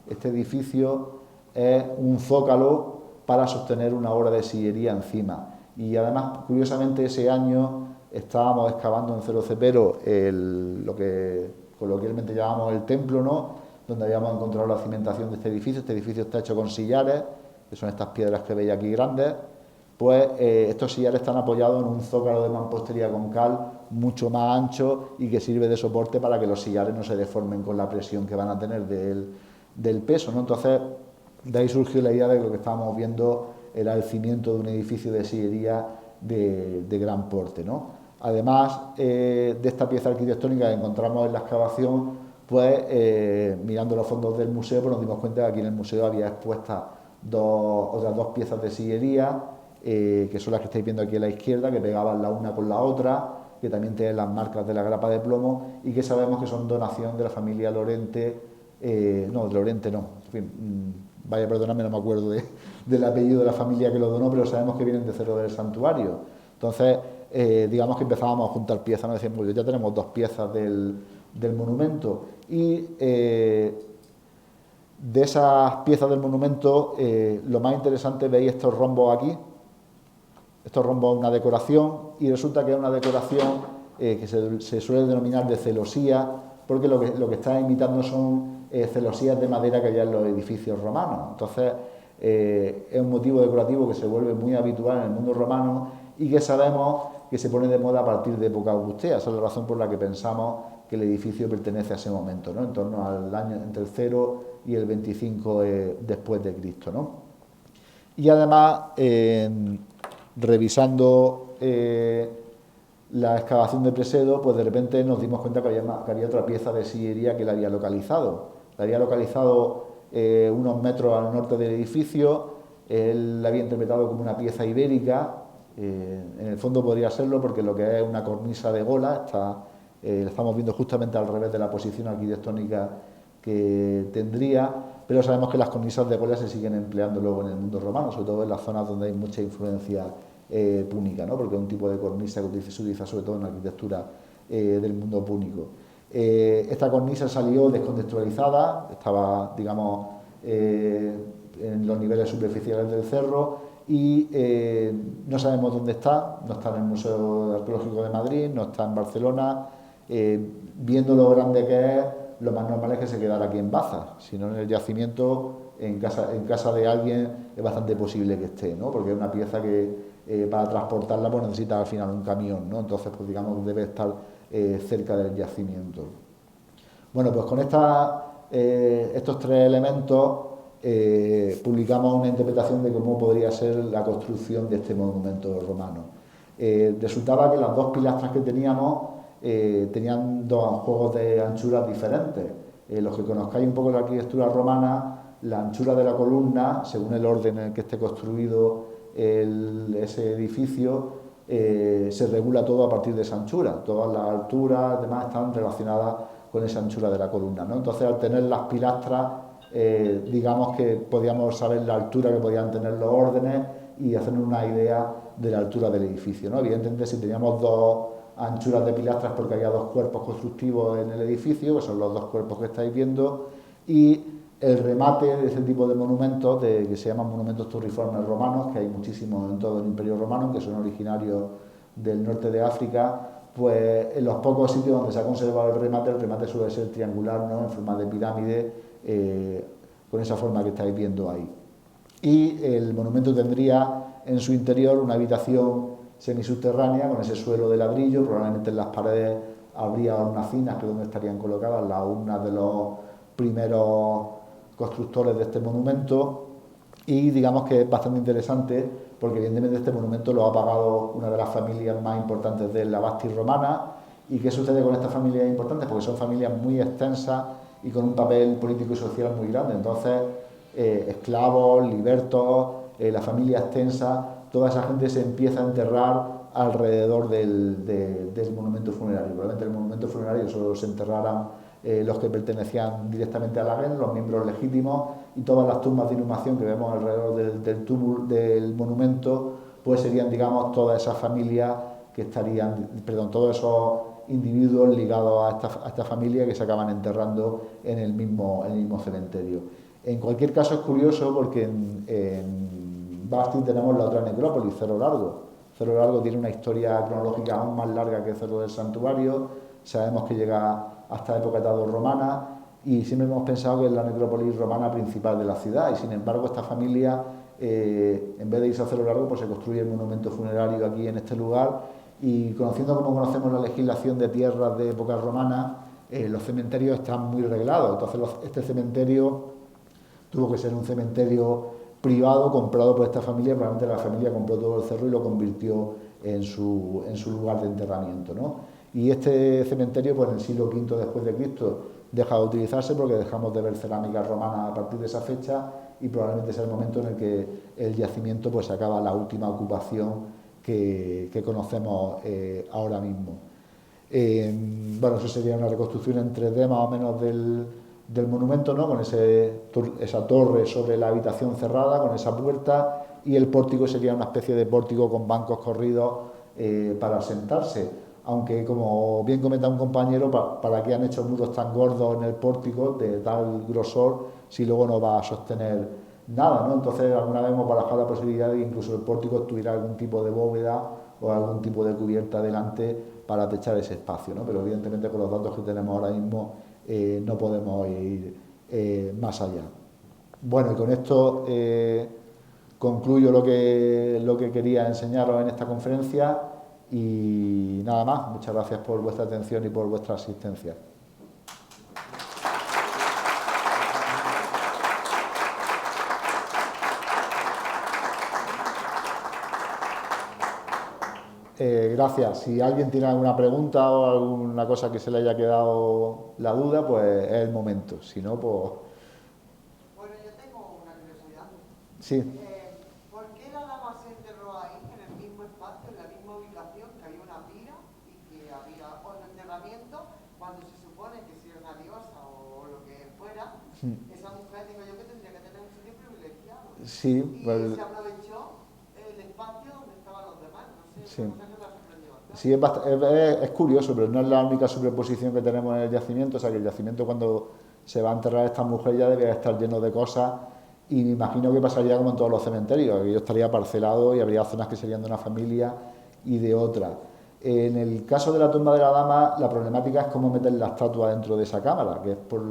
S1: Este edificio es un zócalo para sostener una obra de sillería encima. Y además, curiosamente, ese año estábamos excavando en Cerro Cepero lo que coloquialmente llamamos el templo, ¿no?, donde habíamos encontrado la cimentación de este edificio. Este edificio está hecho con sillares, que son estas piedras que veis aquí grandes. Pues estos sillares están apoyados en un zócalo de mampostería con cal mucho más ancho y que sirve de soporte para que los sillares no se deformen con la presión que van a tener del peso, ¿no? Entonces, de ahí surgió la idea de que lo que estábamos viendo era el cimiento de un edificio de sillería de gran porte, ¿no? Además de esta pieza arquitectónica que encontramos en la excavación, pues mirando los fondos del museo, pues nos dimos cuenta que aquí en el museo había expuestas otras dos piezas de sillería, que son las que estáis viendo aquí a la izquierda, que pegaban la una con la otra, que también tienen las marcas de la grapa de plomo y que sabemos que son donación de la familia Lorente, no, de Lorente no, en fin, vaya, perdóname, no me acuerdo del apellido de la familia que lo donó, pero sabemos que vienen de Cerro del Santuario. Entonces, digamos que empezábamos a juntar piezas, ¿no? Decíamos, pues ya tenemos dos piezas del monumento, y de esas piezas del monumento, lo más interesante, veis estos rombos aquí. Estos rombos es una decoración, y resulta que es una decoración que se suele denominar de celosía, porque lo que está imitando son celosías de madera que había en los edificios romanos. Entonces, es un motivo decorativo que se vuelve muy habitual en el mundo romano y que sabemos que se pone de moda a partir de época augustea. Esa es la razón por la que pensamos que el edificio pertenece a ese momento, ¿no?, en torno al año entre el 0 y el 25 después de Cristo, ¿no? Y además, revisando la excavación de Presedo, pues de repente nos dimos cuenta que había otra pieza de sillería que la había localizado. La había localizado unos metros al norte del edificio. Él la había interpretado como una pieza ibérica, En el fondo podría serlo porque lo que es una cornisa de gola la estamos viendo justamente al revés de la posición arquitectónica que tendría, pero sabemos que las cornisas de gola se siguen empleando luego en el mundo romano, sobre todo en las zonas donde hay mucha influencia púnica, ¿no? Porque es un tipo de cornisa que se utiliza sobre todo en la arquitectura del mundo púnico. Esta cornisa salió descontextualizada, estaba, digamos, en los niveles superficiales del cerro y no sabemos dónde está, no está en el Museo Arqueológico de Madrid, no está en Barcelona. Viendo lo grande que es, lo más normal es que se quedara aquí en Baza, si no en el yacimiento, en casa de alguien es bastante posible que esté, ¿no? Porque es una pieza que para transportarla pues necesita al final un camión, ¿no? Entonces, pues digamos, debe estar cerca del yacimiento. Bueno, pues con estos tres elementos publicamos una interpretación de cómo podría ser la construcción de este monumento romano. Resultaba que las dos pilastras que teníamos tenían dos juegos de anchuras diferentes. Los que conozcáis un poco la arquitectura romana, la anchura de la columna, según el orden en el que esté construido ese edificio, se regula todo a partir de esa anchura. Todas las alturas, además, están relacionadas con esa anchura de la columna, ¿no? Entonces, al tener las pilastras, digamos que podíamos saber la altura que podían tener los órdenes y hacernos una idea de la altura del edificio, ¿no? Evidentemente, si teníamos dos anchuras de pilastras porque había dos cuerpos constructivos en el edificio, que son los dos cuerpos que estáis viendo, y el remate de ese tipo de monumentos, que se llaman monumentos turriformes romanos, que hay muchísimos en todo el Imperio Romano, que son originarios del norte de África, pues en los pocos sitios donde se ha conservado el remate suele ser triangular, ¿no? En forma de pirámide, con esa forma que estáis viendo ahí. Y el monumento tendría en su interior una habitación semisubterránea con ese suelo de ladrillo, probablemente en las paredes habría hornacinas, que es donde estarían colocadas las urnas de los primeros constructores de este monumento, y digamos que es bastante interesante porque evidentemente este monumento lo ha pagado una de las familias más importantes de la Basti romana. ¿Y qué sucede con estas familias importantes? Porque son familias muy extensas y con un papel político y social muy grande. Entonces, esclavos, libertos, la familia extensa, toda esa gente se empieza a enterrar alrededor del monumento funerario. Probablemente el monumento funerario solo se enterraran los que pertenecían directamente a la guerra, los miembros legítimos, y todas las tumbas de inhumación que vemos alrededor del monumento, pues serían, digamos, todas esas familias que estarían, perdón, todos esos individuos ligados a esta familia que se acaban enterrando en el mismo cementerio. En cualquier caso es curioso porque en Basti tenemos la otra necrópolis, Cerro Largo. Cerro Largo tiene una historia cronológica aún más larga que Cerro del Santuario. Sabemos que llega hasta época romana y siempre hemos pensado que es la necrópolis romana principal de la ciudad, y sin embargo esta familia, en vez de irse a Cerro Largo, pues se construye el monumento funerario aquí en este lugar. Y conociendo como conocemos la legislación de tierras de época romana, los cementerios están muy reglados. Entonces este cementerio tuvo que ser un cementerio privado comprado por esta familia. Probablemente la familia compró todo el cerro y lo convirtió en su lugar de enterramiento, ¿no? Y este cementerio, pues en el siglo V después de Cristo, deja de utilizarse porque dejamos de ver cerámica romana a partir de esa fecha, y probablemente es el momento en el que el yacimiento pues acaba la última ocupación que conocemos ahora mismo. Bueno, eso sería una reconstrucción en 3D más o menos del monumento, ¿no? Con esa torre sobre la habitación cerrada, con esa puerta, y el pórtico sería una especie de pórtico con bancos corridos para sentarse. Aunque, como bien comenta un compañero, ¿para qué han hecho muros tan gordos en el pórtico de tal grosor si luego no va a sostener nada, ¿no? Entonces, alguna vez hemos barajado la posibilidad de que incluso el pórtico tuviera algún tipo de bóveda o algún tipo de cubierta delante para techar ese espacio, ¿no? Pero evidentemente con los datos que tenemos ahora mismo no podemos ir más allá. Bueno, y con esto concluyo lo que quería enseñaros en esta conferencia, y nada más. Muchas gracias por vuestra atención y por vuestra asistencia. Gracias. Si alguien tiene alguna pregunta o alguna cosa que se le haya quedado la duda, pues es el momento. Si no, pues...
S2: Bueno, yo tengo una curiosidad.
S1: Sí.
S2: ¿Por qué la dama se enterró ahí, en el mismo espacio? enterramiento, cuando se supone que si es una diosa o lo que fuera, esa mujer, digo yo, que tendría que tener un sitio privilegiado.
S1: Sí,
S2: Y
S1: pues,
S2: se aprovechó el espacio donde estaban los demás, no sé,
S1: sí.
S2: esa cosa que me ha sorprendido bastante.
S1: Sí, es curioso, pero no es la única superposición que tenemos en el yacimiento. O sea, que el yacimiento, cuando se va a enterrar esta mujer, ya debe estar lleno de cosas. Y me imagino que pasaría como en todos los cementerios, que yo estaría parcelado y habría zonas que serían de una familia y de otra. En el caso de la tumba de la dama, la problemática es cómo meter la estatua dentro de esa cámara, que es por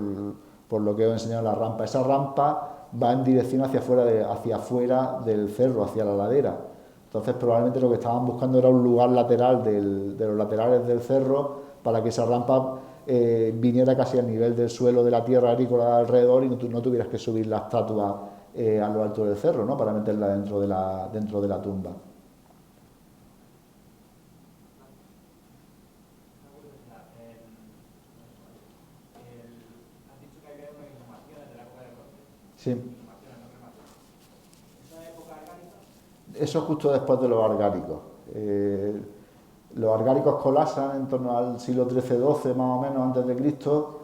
S1: lo que os he enseñado la rampa. Esa rampa va en dirección hacia afuera del cerro, hacia la ladera. Entonces, probablemente lo que estaban buscando era un lugar lateral de los laterales del cerro para que esa rampa viniera casi al nivel del suelo de la tierra agrícola de alrededor y no tuvieras que subir la estatua a lo alto del cerro, ¿no? Para meterla dentro de la tumba.
S3: Has dicho que había unas inhumaciones de la época de bronce.
S1: Sí.
S3: Inhumaciones, no cremaciones. ¿Esa época argánica?
S1: Eso es justo después de los argáricos. Los argáricos colasan en torno al siglo XIII-XII, más o menos, antes de Cristo,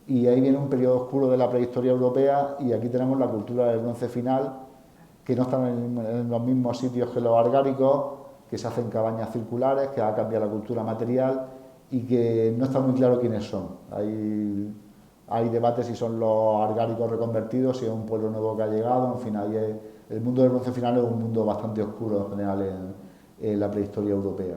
S1: y ahí viene un periodo oscuro de la prehistoria europea, y aquí tenemos la cultura del bronce final, que no están en los mismos sitios que los argáricos, que se hacen cabañas circulares, que ha cambiado la cultura material, y que no está muy claro quiénes son. Hay debates si son los argáricos reconvertidos, si es un pueblo nuevo que ha llegado, en fin, el mundo del bronce final es un mundo bastante oscuro en general en la prehistoria europea.